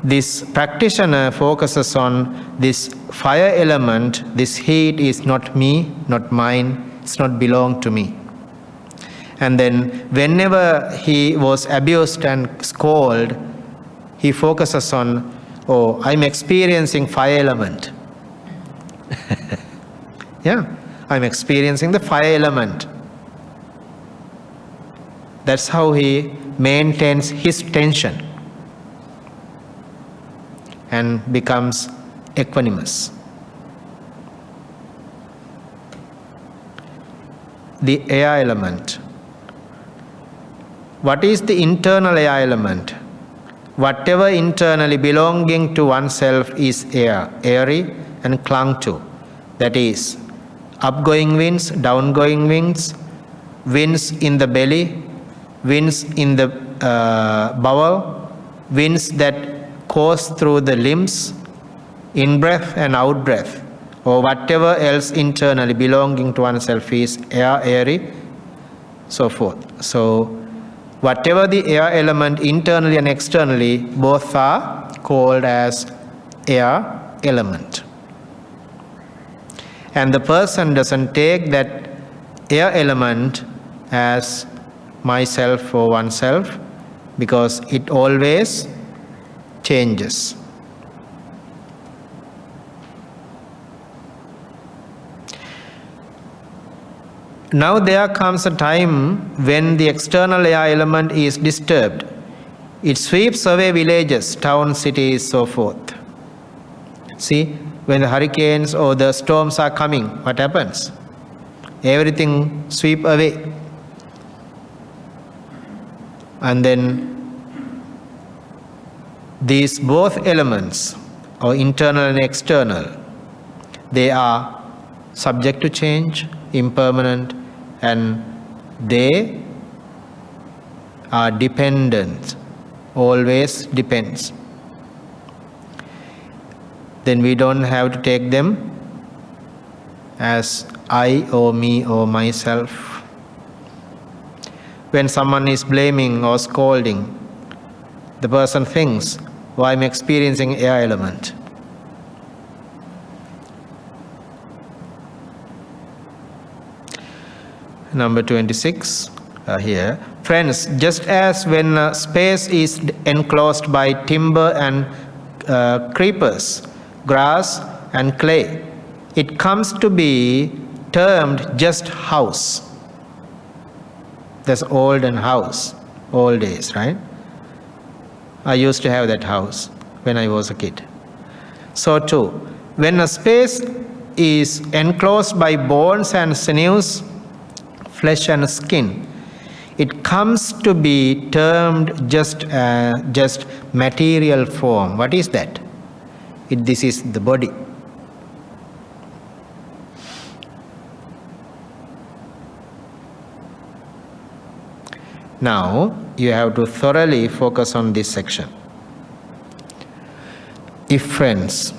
this practitioner focuses on this fire element. This heat is not me, not mine, it's not belong to me. And then whenever he was abused and scolded, he focuses on, oh, I'm experiencing fire element. Yeah, I'm experiencing the fire element. That's how he maintains his tension and becomes equanimous. The air element. What is the internal air element? Whatever internally belonging to oneself is air, airy and clung to. That is, upgoing winds, downgoing winds, winds in the belly, winds in the bowel, winds that course through the limbs, in-breath and out-breath, or whatever else internally belonging to oneself is air, airy, so forth. So, whatever the air element internally and externally, both are called as air element. And the person doesn't take that air element as myself or oneself, because it always changes. Now there comes a time when the external air element is disturbed. It sweeps away villages, towns, cities, so forth. See, when the hurricanes or the storms are coming, what happens? Everything sweep away. And then these both elements, or internal and external, they are subject to change, impermanent, and they are dependent, always depends. Then we don't have to take them as I or me or myself. When someone is blaming or scolding, the person thinks, oh, I'm experiencing air element. Number 26, here. Friends, just as when a space is enclosed by timber and creepers, grass and clay, it comes to be termed just house. That's old and house, old days, right? I used to have that house when I was a kid. So too, when a space is enclosed by bones and sinews, flesh and skin, it comes to be termed just material form. What is that? This is the body. Now, you have to thoroughly focus on this section. If, friends,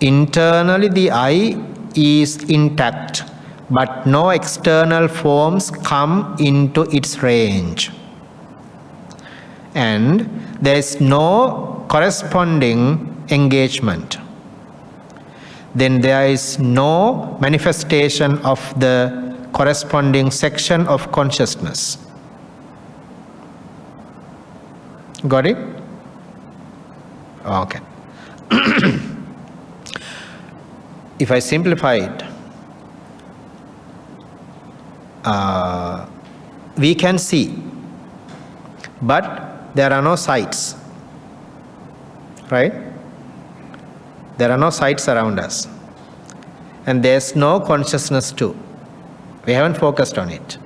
internally the I is intact, but no external forms come into its range, and there is no corresponding engagement, then there is no manifestation of the corresponding section of consciousness. Got it? Okay. If I simplify it, we can see, but there are no sights, right? There are no sights around us, and there's no consciousness too. We haven't focused on it.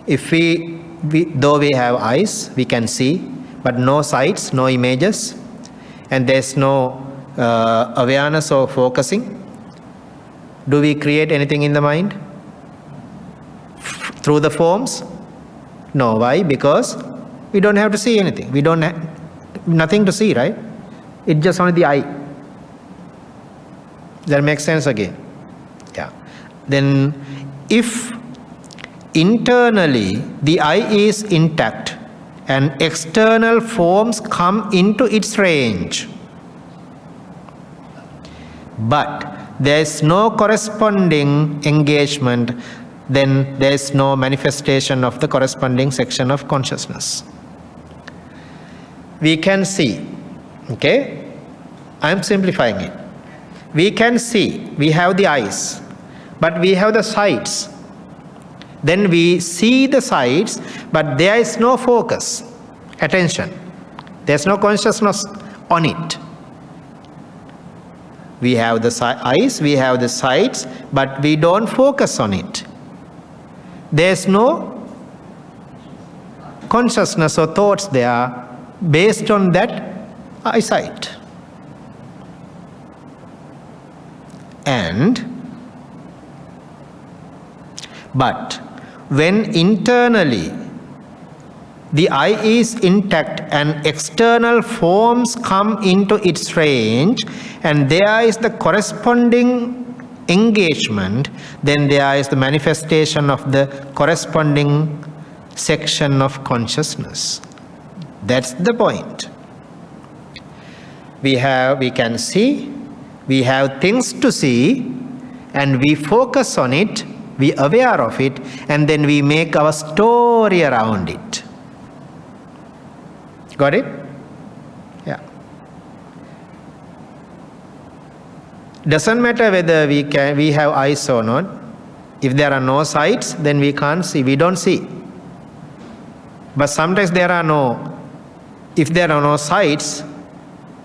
If though we have eyes, we can see, but no sights, no images, and there's no awareness or focusing, do we create anything in the mind? Through the forms? No. Why? Because we don't have to see anything. We don't have nothing to see, right? It's just only the eye. That makes sense again. Yeah. Then if internally the eye is intact and external forms come into its range, but there is no corresponding engagement, then there is no manifestation of the corresponding section of consciousness. We can see, okay? I am simplifying it. We can see, we have the eyes, but we have the sights. Then we see the sights, but there is no focus, attention. There is no consciousness on it. We have the eyes, we have the sights, but we don't focus on it. There is no consciousness or thoughts there based on that eyesight. But when internally the eye is intact and external forms come into its range, and there is the corresponding engagement, then there is the manifestation of the corresponding section of consciousness. That's the point. We can see, we have things to see, and we focus on it, we are aware of it, and then we make our story around it. Got it? Yeah. Doesn't matter whether we have eyes or not. If there are no sights, then we can't see, we don't see. But sometimes if there are no sights,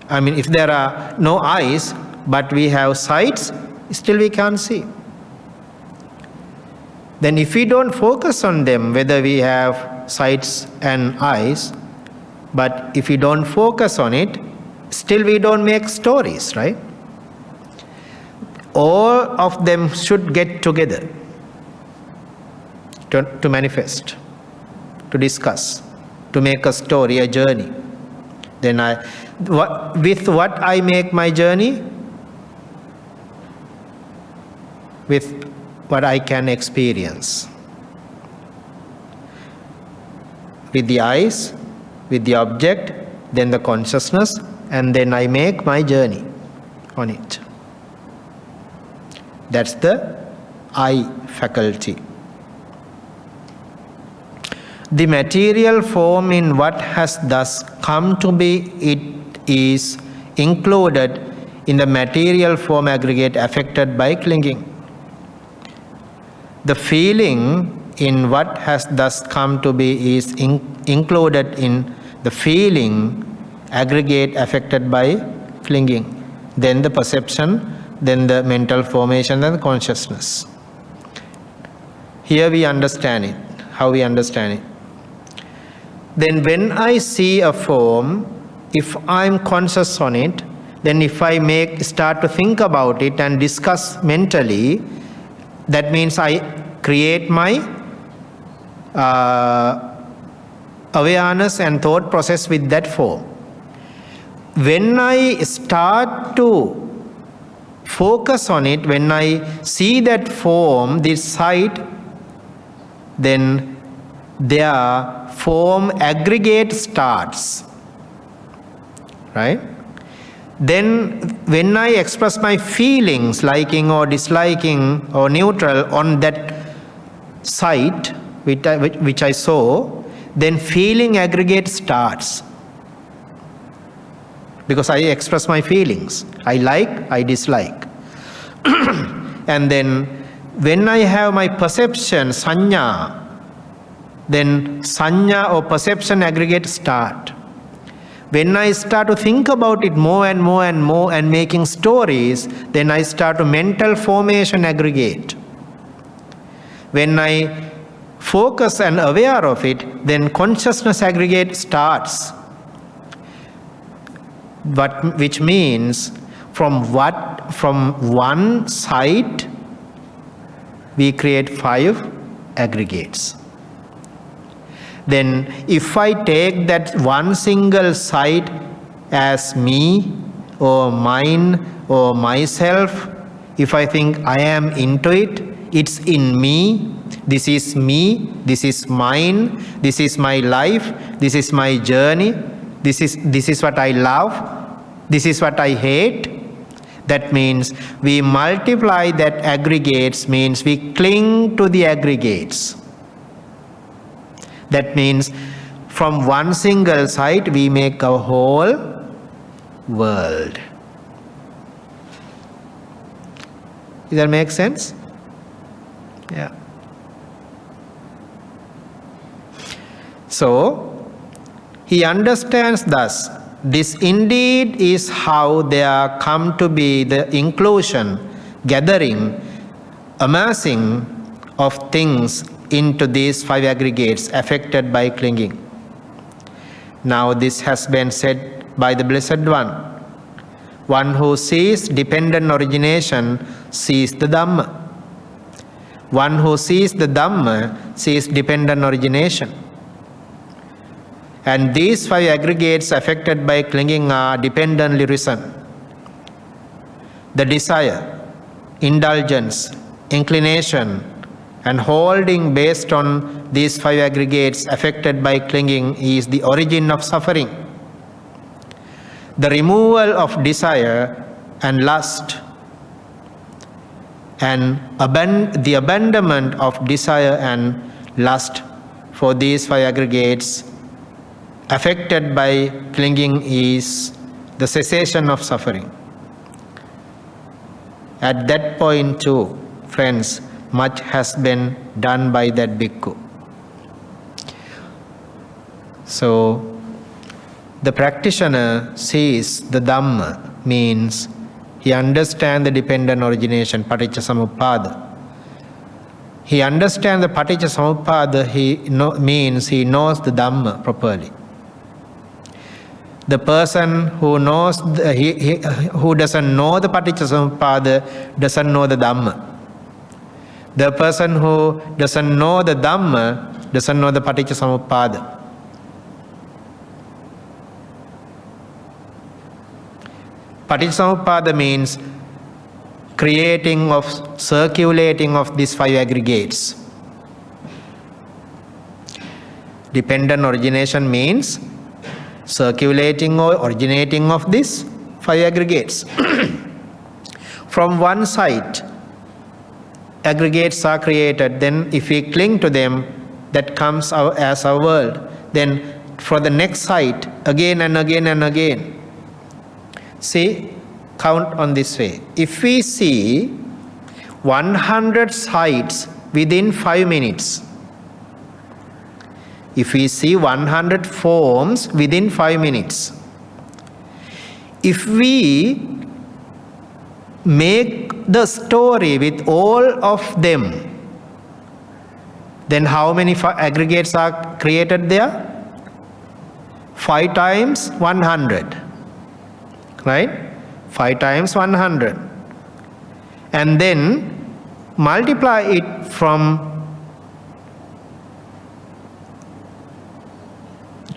if there are no eyes, but we have sights, still we can't see. Then if we don't focus on them, whether we have sights and eyes, but if we don't focus on it, still we don't make stories, right? All of them should get together to manifest, to discuss, to make a story, a journey. Then with what I make my journey? With what I can experience. With the eyes, with the object, then the consciousness, and then I make my journey on it. That's the I faculty. The material form in what has thus come to be, it is included in the material form aggregate affected by clinging. The feeling in what has thus come to be is included in the feeling aggregate affected by clinging. Then the perception, then the mental formation and the consciousness. Here we understand it, how we understand it. Then when I see a form, if I'm conscious on it, then if I start to think about it and discuss mentally, that means I create my awareness and thought process with that form. When I start to focus on it, when I see that form, this sight, then their form aggregate starts. Right? Then when I express my feelings, liking or disliking or neutral on that sight which I saw, then feeling aggregate starts. Because I express my feelings. I like, I dislike. And then when I have my perception, sanya, then sanya or perception aggregate start. When I start to think about it more and more and more and making stories, then I start to mental formation aggregate. When I focus and aware of it, then consciousness aggregate starts. Which means from one sight we create 5 aggregates. Then if I take that one single sight as me or mine or myself, if I think I am into it, it's in me, this is mine, this is my life, this is my journey, this is what I love, this is what I hate. That means we multiply that aggregates, means we cling to the aggregates. That means from one single sight we make a whole world. Does that make sense? Yeah. So, he understands thus, this indeed is how there come to be the inclusion, gathering, amassing of things into these 5 aggregates affected by clinging. Now this has been said by the Blessed One. One who sees dependent origination sees the Dhamma. One who sees the Dhamma sees dependent origination. And these 5 aggregates affected by clinging are dependently risen. The desire, indulgence, inclination, and holding based on these 5 aggregates affected by clinging is the origin of suffering. The removal of desire and lust and the abandonment of desire and lust for these 5 aggregates affected by clinging is the cessation of suffering. At that point too, friends, much has been done by that bhikkhu. So, the practitioner sees the Dhamma, means he understands the dependent origination, paticca samuppada. He understands the paticca samuppada, means he knows the Dhamma properly. The person who knows, who doesn't know the paticca samuppada doesn't know the Dhamma. The person who doesn't know the Dhamma doesn't know the paticca samuppada. Paticca samuppada means circulating of these 5 aggregates. Dependent origination means circulating or originating of these 5 aggregates. From one side, aggregates are created, then if we cling to them, that comes as our world. Then for the next site, again and again and again. See, count on this way. If we see 100 sites within 5 minutes, if we see 100 forms within 5 minutes, if we make the story with all of them, then how many aggregates are created there? 5 times 100, right? 5 times 100. And then multiply it from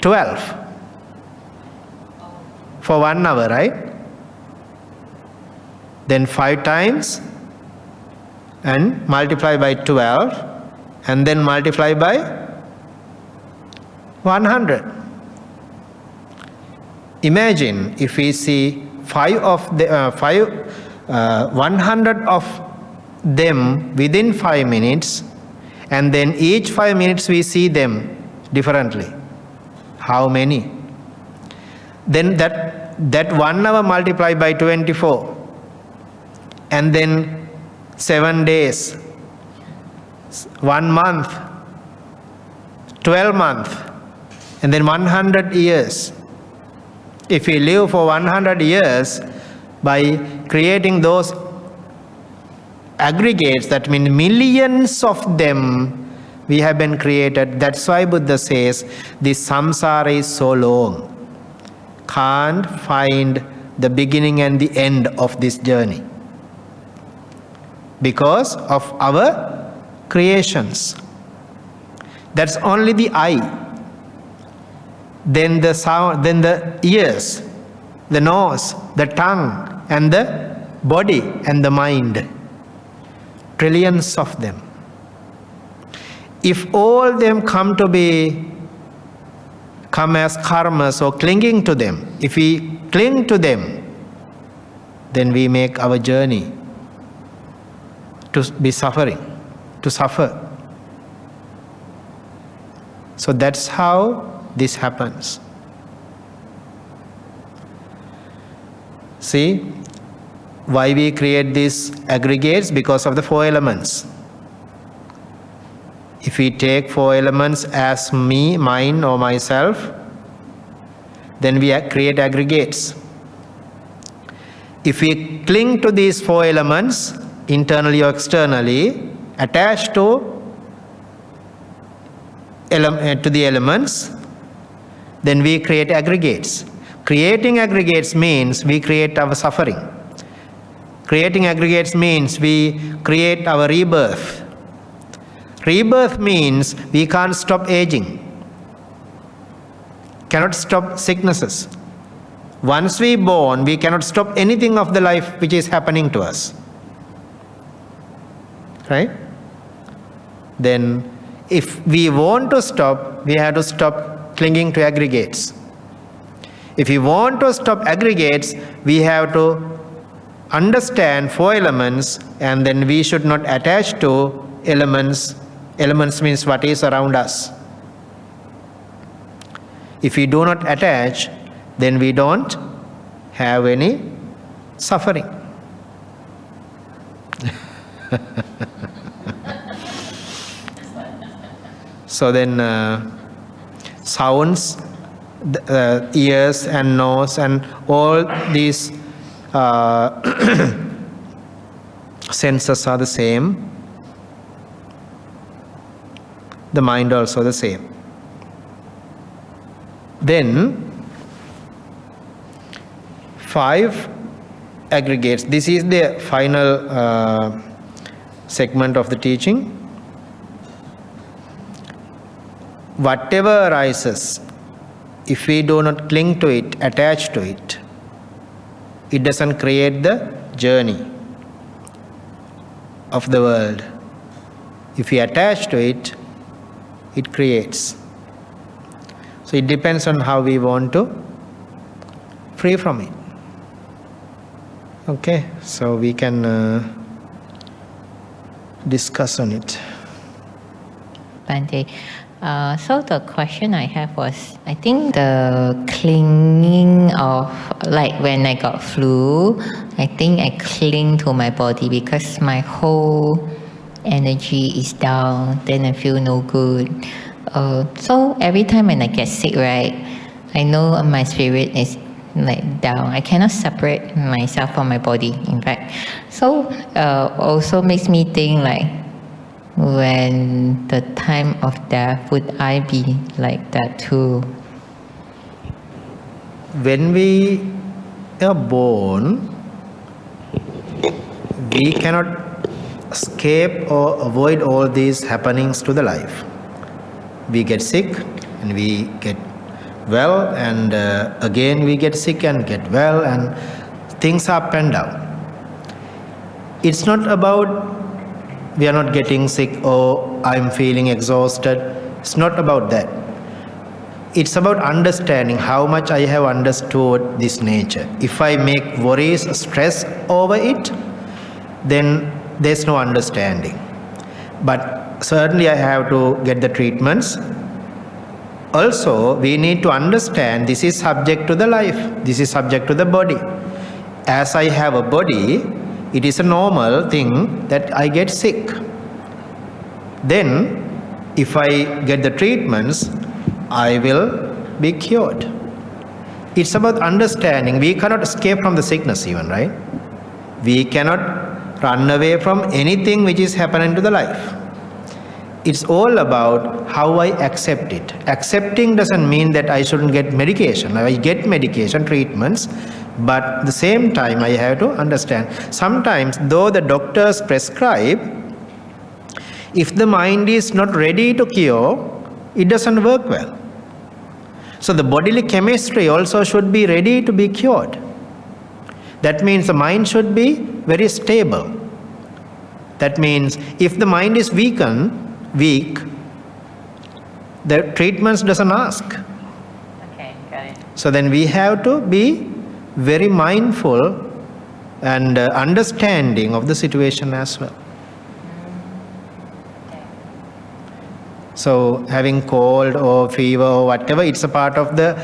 12 for 1 hour, right? Then 5 times and multiply by 12 and then multiply by 100. Imagine if we see 100 of them within 5 minutes, and then each 5 minutes we see them differently. How many? Then that 1 hour multiplied by 24, and then 7 days, 1 month, 12 months, and then 100 years. If we live for 100 years by creating those aggregates, that means millions of them we have been created. That's why Buddha says this samsara is so long. Can't find the beginning and the end of this journey because of our creations. That's only the eye. Then the sound, then the ears, the nose, the tongue, and the body and the mind. Trillions of them. If all them come as karmas or clinging to them, if we cling to them, then we make our journey to be suffering, to suffer. So that's how this happens. See, why we create these aggregates? Because of the 4 elements. If we take 4 elements as me, mine, or myself, then we create aggregates. If we cling to these 4 elements, internally or externally, attached to the elements, then we create aggregates. Creating aggregates means we create our suffering. Creating aggregates means we create our rebirth. Rebirth means we can't stop aging, cannot stop sicknesses. Once we born, we cannot stop anything of the life which is happening to us. Right? Then if we want to stop, we have to stop clinging to aggregates. If we want to stop aggregates, we have to understand 4 elements, and then we should not attach to elements. Elements means what is around us. If we do not attach, then we don't have any suffering. So then sounds, ears and nose and all these senses are the same. The mind also the same. Then 5 aggregates. This is the final segment of the teaching. Whatever arises, if we do not cling to it, attach to it, it doesn't create the journey of the world. If we attach to it, it creates. So it depends on how we want to free from it. Okay, so we can discuss on it. Bhante, so the question I have was, I think the clinging of, like when I got flu, I think I cling to my body because my whole energy is down, then I feel no good. So every time when I get sick, right, I know my spirit is like down. I cannot separate myself from my body, in fact. So also makes me think like, when the time of death, would I be like that too? When we are born, we cannot escape or avoid all these happenings to the life. We get sick and we get well, and again we get sick and get well, and things up and down. It's not about we are not getting sick or I'm feeling exhausted. It's not about that. It's about understanding how much I have understood this nature. If I make worries, stress over it, then there's no understanding. But certainly I have to get the treatments. Also, we need to understand this is subject to the life. This is subject to the body. As I have a body, it is a normal thing that I get sick. Then, if I get the treatments, I will be cured. It's about understanding. We cannot escape from the sickness even, right? We cannot run away from anything which is happening to the life. It's all about how I accept it. Accepting doesn't mean that I shouldn't get medication. I get medication, treatments, but at the same time I have to understand. Sometimes, though the doctors prescribe, if the mind is not ready to cure, it doesn't work well. So the bodily chemistry also should be ready to be cured. That means the mind should be very stable. That means if the mind is weak, the treatments doesn't ask. Okay, got it. So then we have to be very mindful and understanding of the situation as well. So having cold or fever or whatever, it's a part of the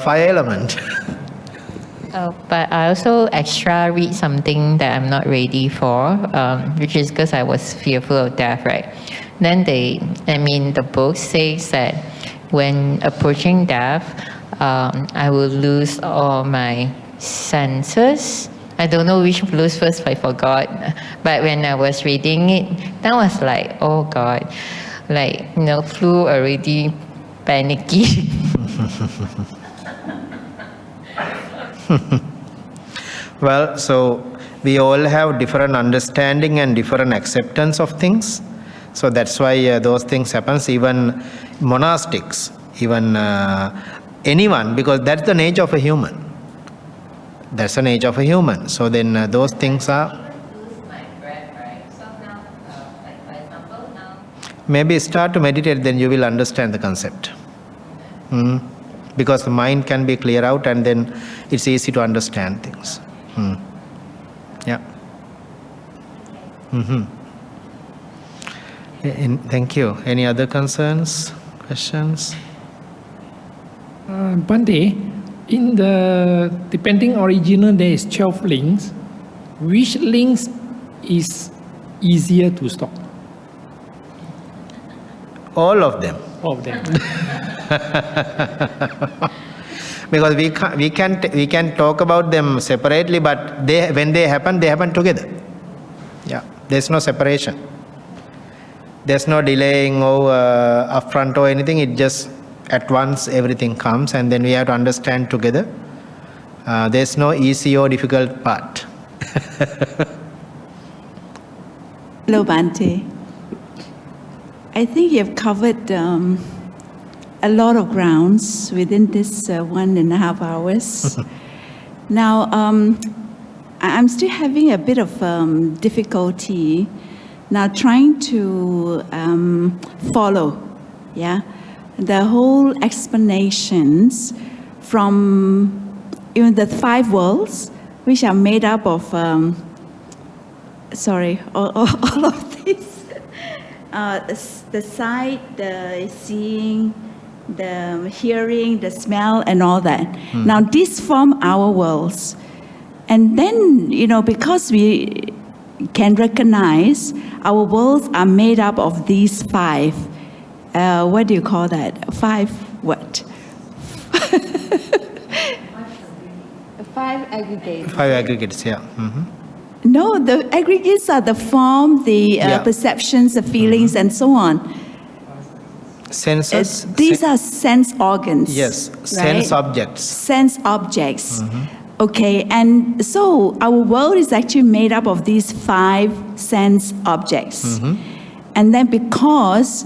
fire element. But I also extra read something that I'm not ready for, which is because I was fearful of death, right? Then the book says that when approaching death, I will lose all my senses. I don't know which lose first, I forgot. But when I was reading it, that was like, oh God, like, flu already panicky. Well, so we all have different understanding and different acceptance of things. So that's why those things happens, even monastics, even anyone, because that's the nature of a human. That's the nature of a human. So then those things are... Maybe start to meditate, then you will understand the concept. Because the mind can be clear out and then it's easy to understand things. Yeah. Thank you. Any other concerns, questions? Bhante, in the depending original, there is 12 links. Which links is easier to stop? All of them. All of them. Because we can talk about them separately, but when they happen together. Yeah, there's no separation. There's no delaying or upfront or anything. It just at once everything comes, and then we have to understand together. There's no easy or difficult part. Hello, Bhante. I think you have covered a lot of grounds within this 1.5 hours. Now, I'm still having a bit of difficulty now trying to follow, the whole explanations from even the 5 worlds, which are made up of sorry, all of this. The sight, the seeing, the hearing, the smell, and all that. Now, these form our worlds. And then, because we can recognize our worlds are made up of these 5. What do you call that? 5 what? 5 aggregates. 5 aggregates, yeah. No, the aggregates are the form, the perceptions, the feelings, and so on. Senses? These are sense organs. Yes, right? sense objects. Sense objects. Okay, and so our world is actually made up of these 5 sense objects. And then because,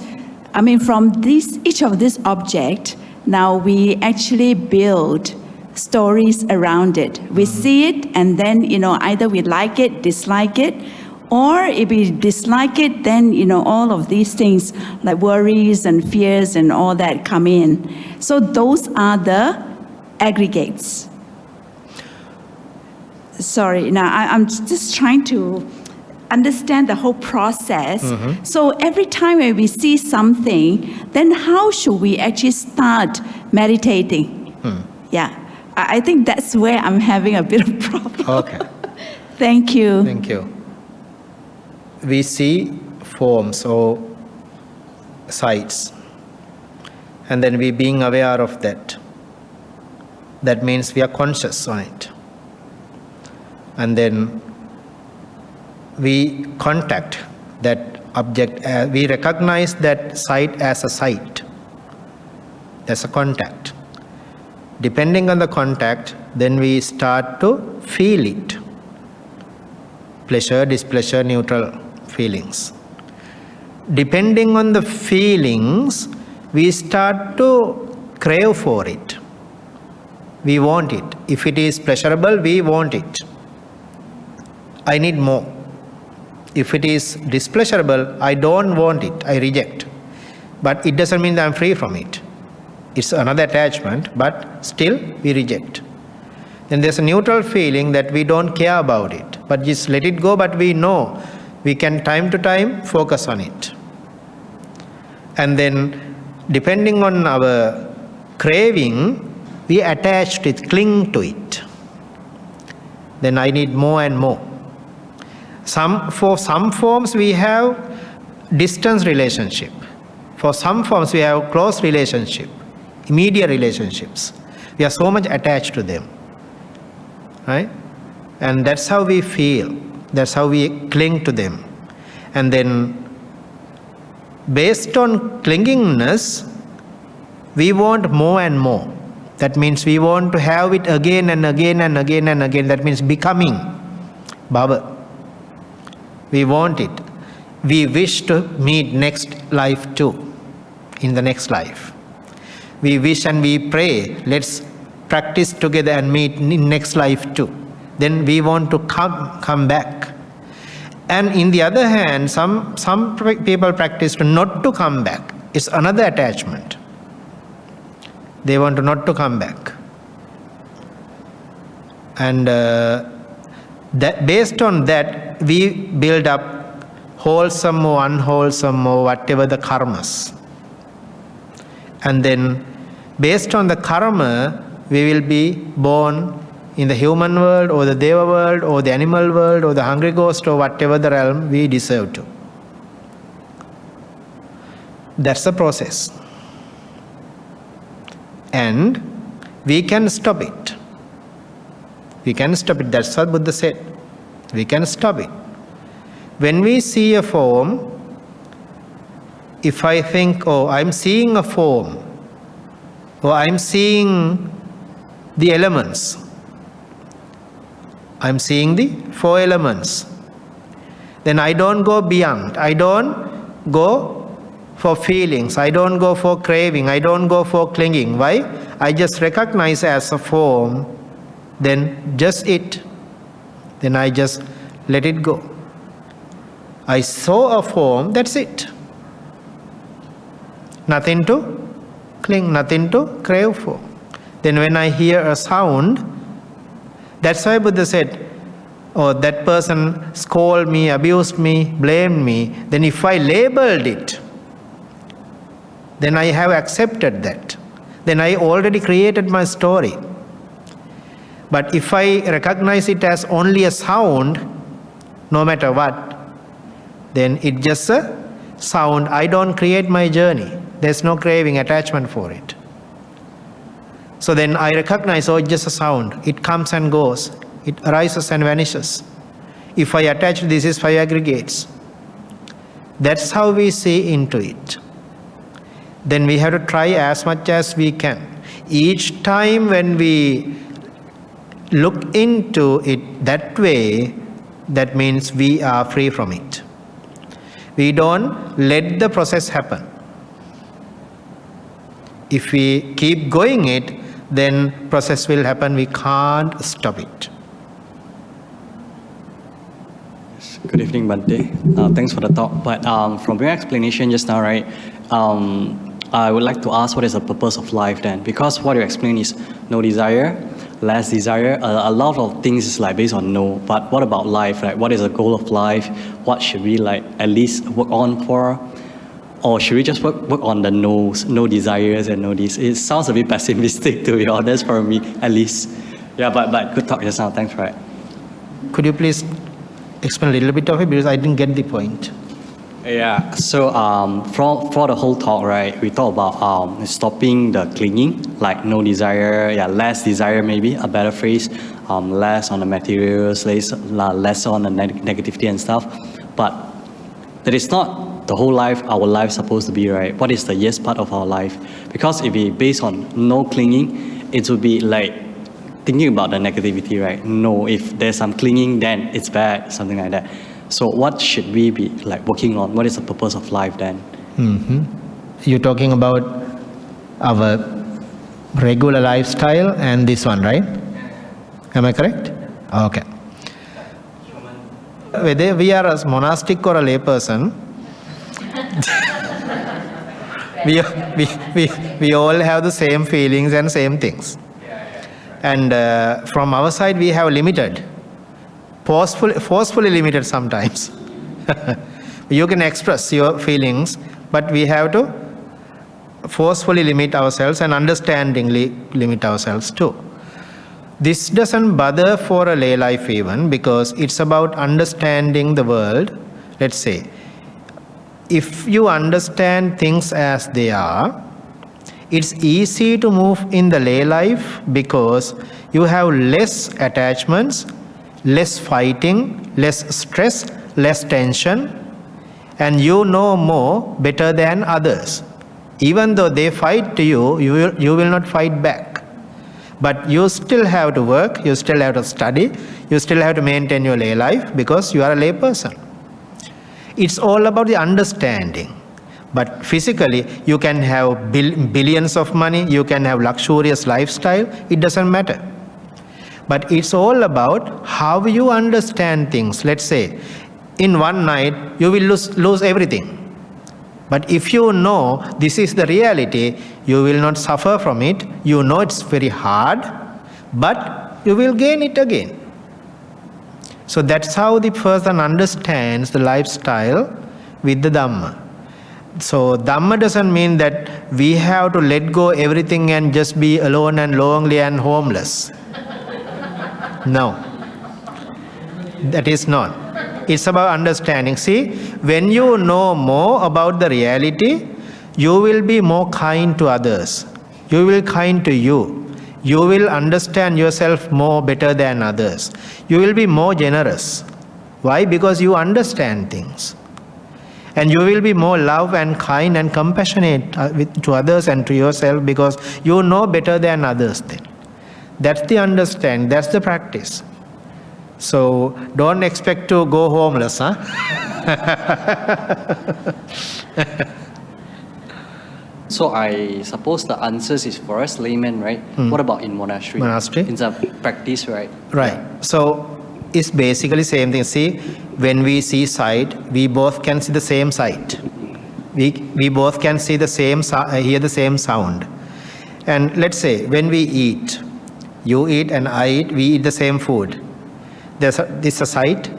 from each of these objects, now we actually build stories around it. We see it, and then, either we like it, dislike it, or if we dislike it, then, all of these things like worries and fears and all that come in. So those are the aggregates. Sorry, now I'm just trying to understand the whole process. So every time when we see something, then how should we actually start meditating? Yeah, I think that's where I'm having a bit of problem. Okay. Thank you. Thank you. We see forms or sights, and then we being aware of that. That means we are conscious on it. And then we contact that object, we recognize that sight as a sight. That's a contact. Depending on the contact, then we start to feel it. Pleasure, displeasure, neutral feelings. Depending on the feelings, we start to crave for it. We want it. If it is pleasurable, we want it. I need more. If it is displeasurable, I don't want it, I reject. But it doesn't mean that I'm free from it. It's another attachment, but still we reject. Then there's a neutral feeling that we don't care about it, but just let it go, but we know we can time to time focus on it. And then depending on our craving, we attach to it, cling to it. Then I need more and more. For some forms we have distance relationship. For some forms we have close relationship, immediate relationships. We are so much attached to them, right? And that's how we feel. That's how we cling to them. And then based on clingingness, we want more and more. That means we want to have it again and again and again and again. That means becoming, bhava. We want it. We wish to meet next life too, in the next life. We wish and we pray, let's practice together and meet in next life too. Then we want to come back. And in the other hand, some people practice to not to come back. It's another attachment. They want to not to come back. And that based on that, we build up wholesome or unwholesome or whatever the karmas. And then based on the karma, we will be born in the human world or the deva world or the animal world or the hungry ghost or whatever the realm we deserve to. That's the process. And we can stop it. We can stop it. That's what Buddha said. We can stop it. When we see a form, if I think, oh, I'm seeing a form, or I'm seeing the elements, I'm seeing the 4 elements, then I don't go beyond. I don't go for feelings. I don't go for craving. I don't go for clinging. Why? I just recognize as a form, then just it. Then I just let it go. I saw a form, that's it. Nothing to cling, nothing to crave for. Then when I hear a sound, that's why Buddha said, or that person scolded me, abused me, blamed me, then if I labeled it, then I have accepted that. Then I already created my story. But if I recognize it as only a sound, no matter what, then it's just a sound. I don't create my journey. There's no craving, attachment for it. So then I recognize, oh, it's just a sound. It comes and goes. It arises and vanishes. If I attach, this is 5 aggregates. That's how we see into it. Then we have to try as much as we can. Each time when we look into it that way, that means we are free from it. We don't let the process happen. If we keep going it, then process will happen. We can't stop it. Good evening, Bhante. Thanks for the talk. But from your explanation just now, right, I would like to ask, what is the purpose of life then? Because what you explain is no desire, less desire. A lot of things is like based on no. But what about life? Like, what is the goal of life? What should we like at least work on for? Or should we just work on the no's, no desires and no this? It sounds a bit pessimistic, to be honest, for me at least. Yeah, but good talk just now. Thanks for it. Could you please explain a little bit of it, because I didn't get the point. Yeah, so for the whole talk, right, we talk about stopping the clinging, like no desire, less desire maybe, a better phrase, less on the materials, less on the negativity and stuff. But that is not the whole life, our life supposed to be, right? What is the yes part of our life? Because if we based on no clinging, it would be like thinking about the negativity, right? No, if there's some clinging, then it's bad, something like that. So what should we be like working on? What is the purpose of life then? You're talking about our regular lifestyle and this one, right? Am I correct? Okay. Whether we are a monastic or a lay person, we all have the same feelings and same things. And from our side, we have limited. Forcefully limited sometimes. You can express your feelings, but we have to forcefully limit ourselves and understandingly limit ourselves too. This doesn't bother for a lay life even, because it's about understanding the world. Let's say, if you understand things as they are, it's easy to move in the lay life because you have less attachments, less fighting, less stress, less tension, and you know more better than others. Even though they fight to you, you will not fight back. But you still have to work, you still have to study, you still have to maintain your lay life because you are a lay person. It's all about the understanding. But physically, you can have billions of money, you can have luxurious lifestyle, it doesn't matter. But it's all about how you understand things. Let's say, in one night, you will lose everything. But if you know this is the reality, you will not suffer from it. You know it's very hard, but you will gain it again. So that's how the person understands the lifestyle with the Dhamma. So Dhamma doesn't mean that we have to let go everything and just be alone and lonely and homeless. No, that is not. It's about understanding. See, when you know more about the reality, you will be more kind to others. You will be kind to you. You will understand yourself more better than others. You will be more generous. Why? Because you understand things. And you will be more love and kind and compassionate to others and to yourself because you know better than others then. That's the understanding, that's the practice. So don't expect to go homeless, huh? So I suppose the answers is for us laymen, right? What about in monastery? Monastery? In the practice, right? Right. So it's basically same thing. See, when we see sight, we both can see the same sight. We both can see the same, hear the same sound. And let's say when we eat, you eat and I eat, we eat the same food. there's a sight,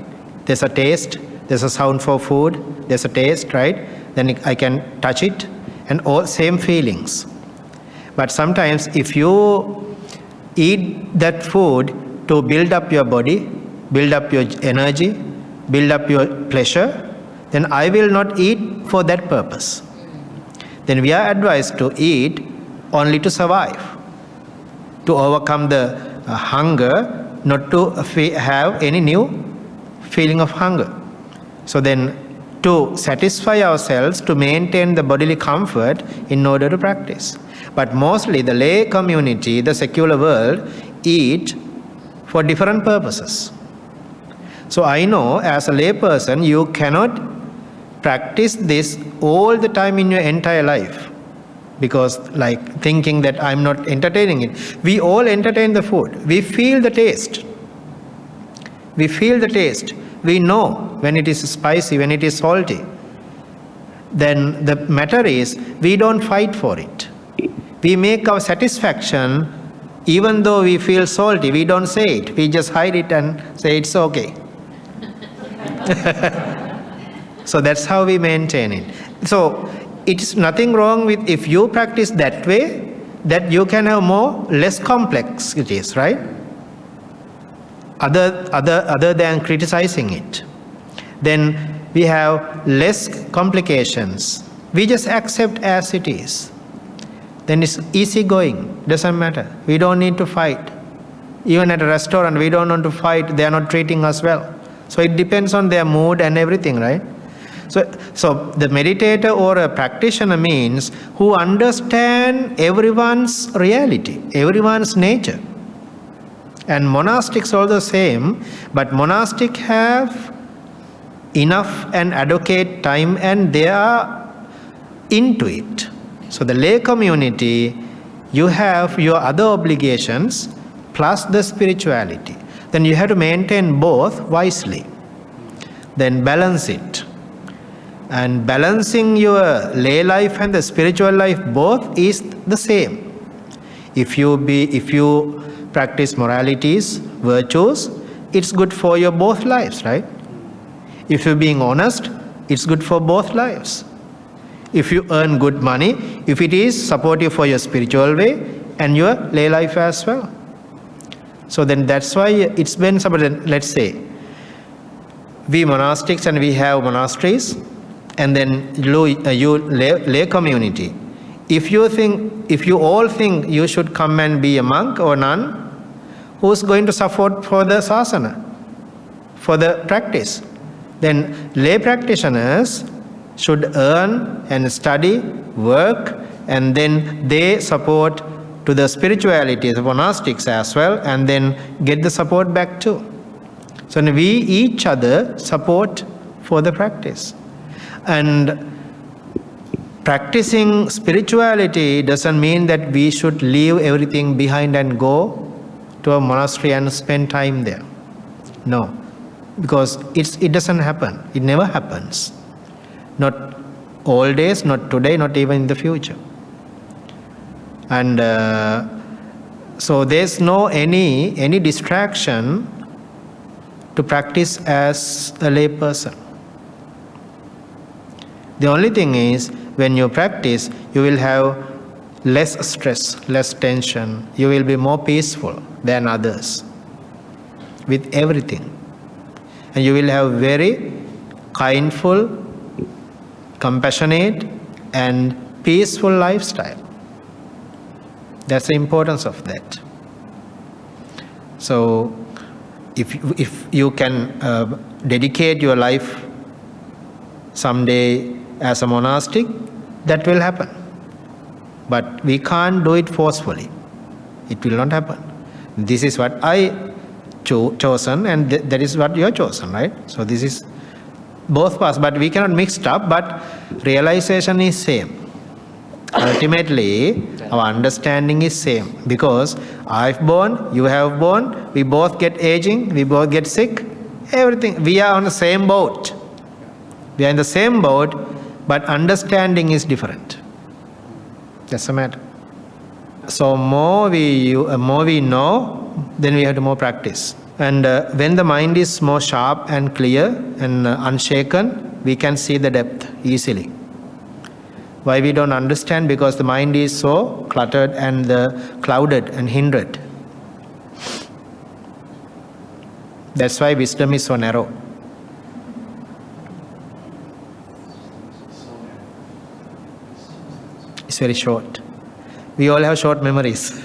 there's a taste, there's a sound for food, there's a taste, right? Then I can touch it, and all same feelings. But sometimes if you eat that food to build up your body, build up your energy, build up your pleasure, then I will not eat for that purpose. Then we are advised to eat only to survive, to overcome the hunger, not to have any new feeling of hunger. So then to satisfy ourselves, to maintain the bodily comfort in order to practice. But mostly the lay community, the secular world, eat for different purposes. So I know as a lay person, you cannot practice this all the time in your entire life, because like thinking that I'm not entertaining it. We all entertain the food. We feel the taste. We feel the taste. We know when it is spicy, when it is salty. Then the matter is, we don't fight for it. We make our satisfaction, even though we feel salty, we don't say it. We just hide it and say it's okay. So that's how we maintain it. So it's nothing wrong with if you practice that way, that you can have less complexities, right? Other than criticizing it. Then we have less complications. We just accept as it is. Then it's easy going, doesn't matter. We don't need to fight. Even at a restaurant, we don't want to fight, they are not treating us well. So it depends on their mood and everything, right? So the meditator or a practitioner means who understand everyone's reality, everyone's nature. And monastics are the same, but monastic have enough and adequate time and they are into it. So the lay community, you have your other obligations plus the spirituality. Then you have to maintain both wisely. Then balance it. And balancing your lay life and the spiritual life both is the same. If you practice moralities, virtues, it's good for your both lives, right? If you're being honest, it's good for both lives. If you earn good money, if it is supportive for your spiritual way and your lay life as well. So then that's why it's been somebody, let's say, we monastics and we have monasteries, and then you lay community. If you all think you should come and be a monk or nun, who's going to support for the sasana, for the practice? Then lay practitioners should earn and study, work, and then they support to the spirituality, the monastics as well, and then get the support back too. So we each other support for the practice. And practicing spirituality doesn't mean that we should leave everything behind and go to a monastery and spend time there. No, because it doesn't happen. It never happens. Not all days, not today, not even in the future. And so there's no any distraction to practice as a lay person. The only thing is, when you practice, you will have less stress, less tension. You will be more peaceful than others with everything. And you will have very kindful, compassionate, and peaceful lifestyle. That's the importance of that. So, if you can dedicate your life someday as a monastic, that will happen. But we can't do it forcefully. It will not happen. This is what I chosen, and that is what you are chosen, right? So this is both paths, but we cannot mix it up, but realization is same. Ultimately, our understanding is same, because I've born, you have born, we both get aging, we both get sick, everything. We are on the same boat. We are in the same boat, but understanding is different. That's the matter. So more we know, then we have to more practice. And when the mind is more sharp and clear and unshaken, we can see the depth easily. Why we don't understand? Because the mind is so cluttered and clouded and hindered. That's why wisdom is so narrow. It's very short. We all have short memories.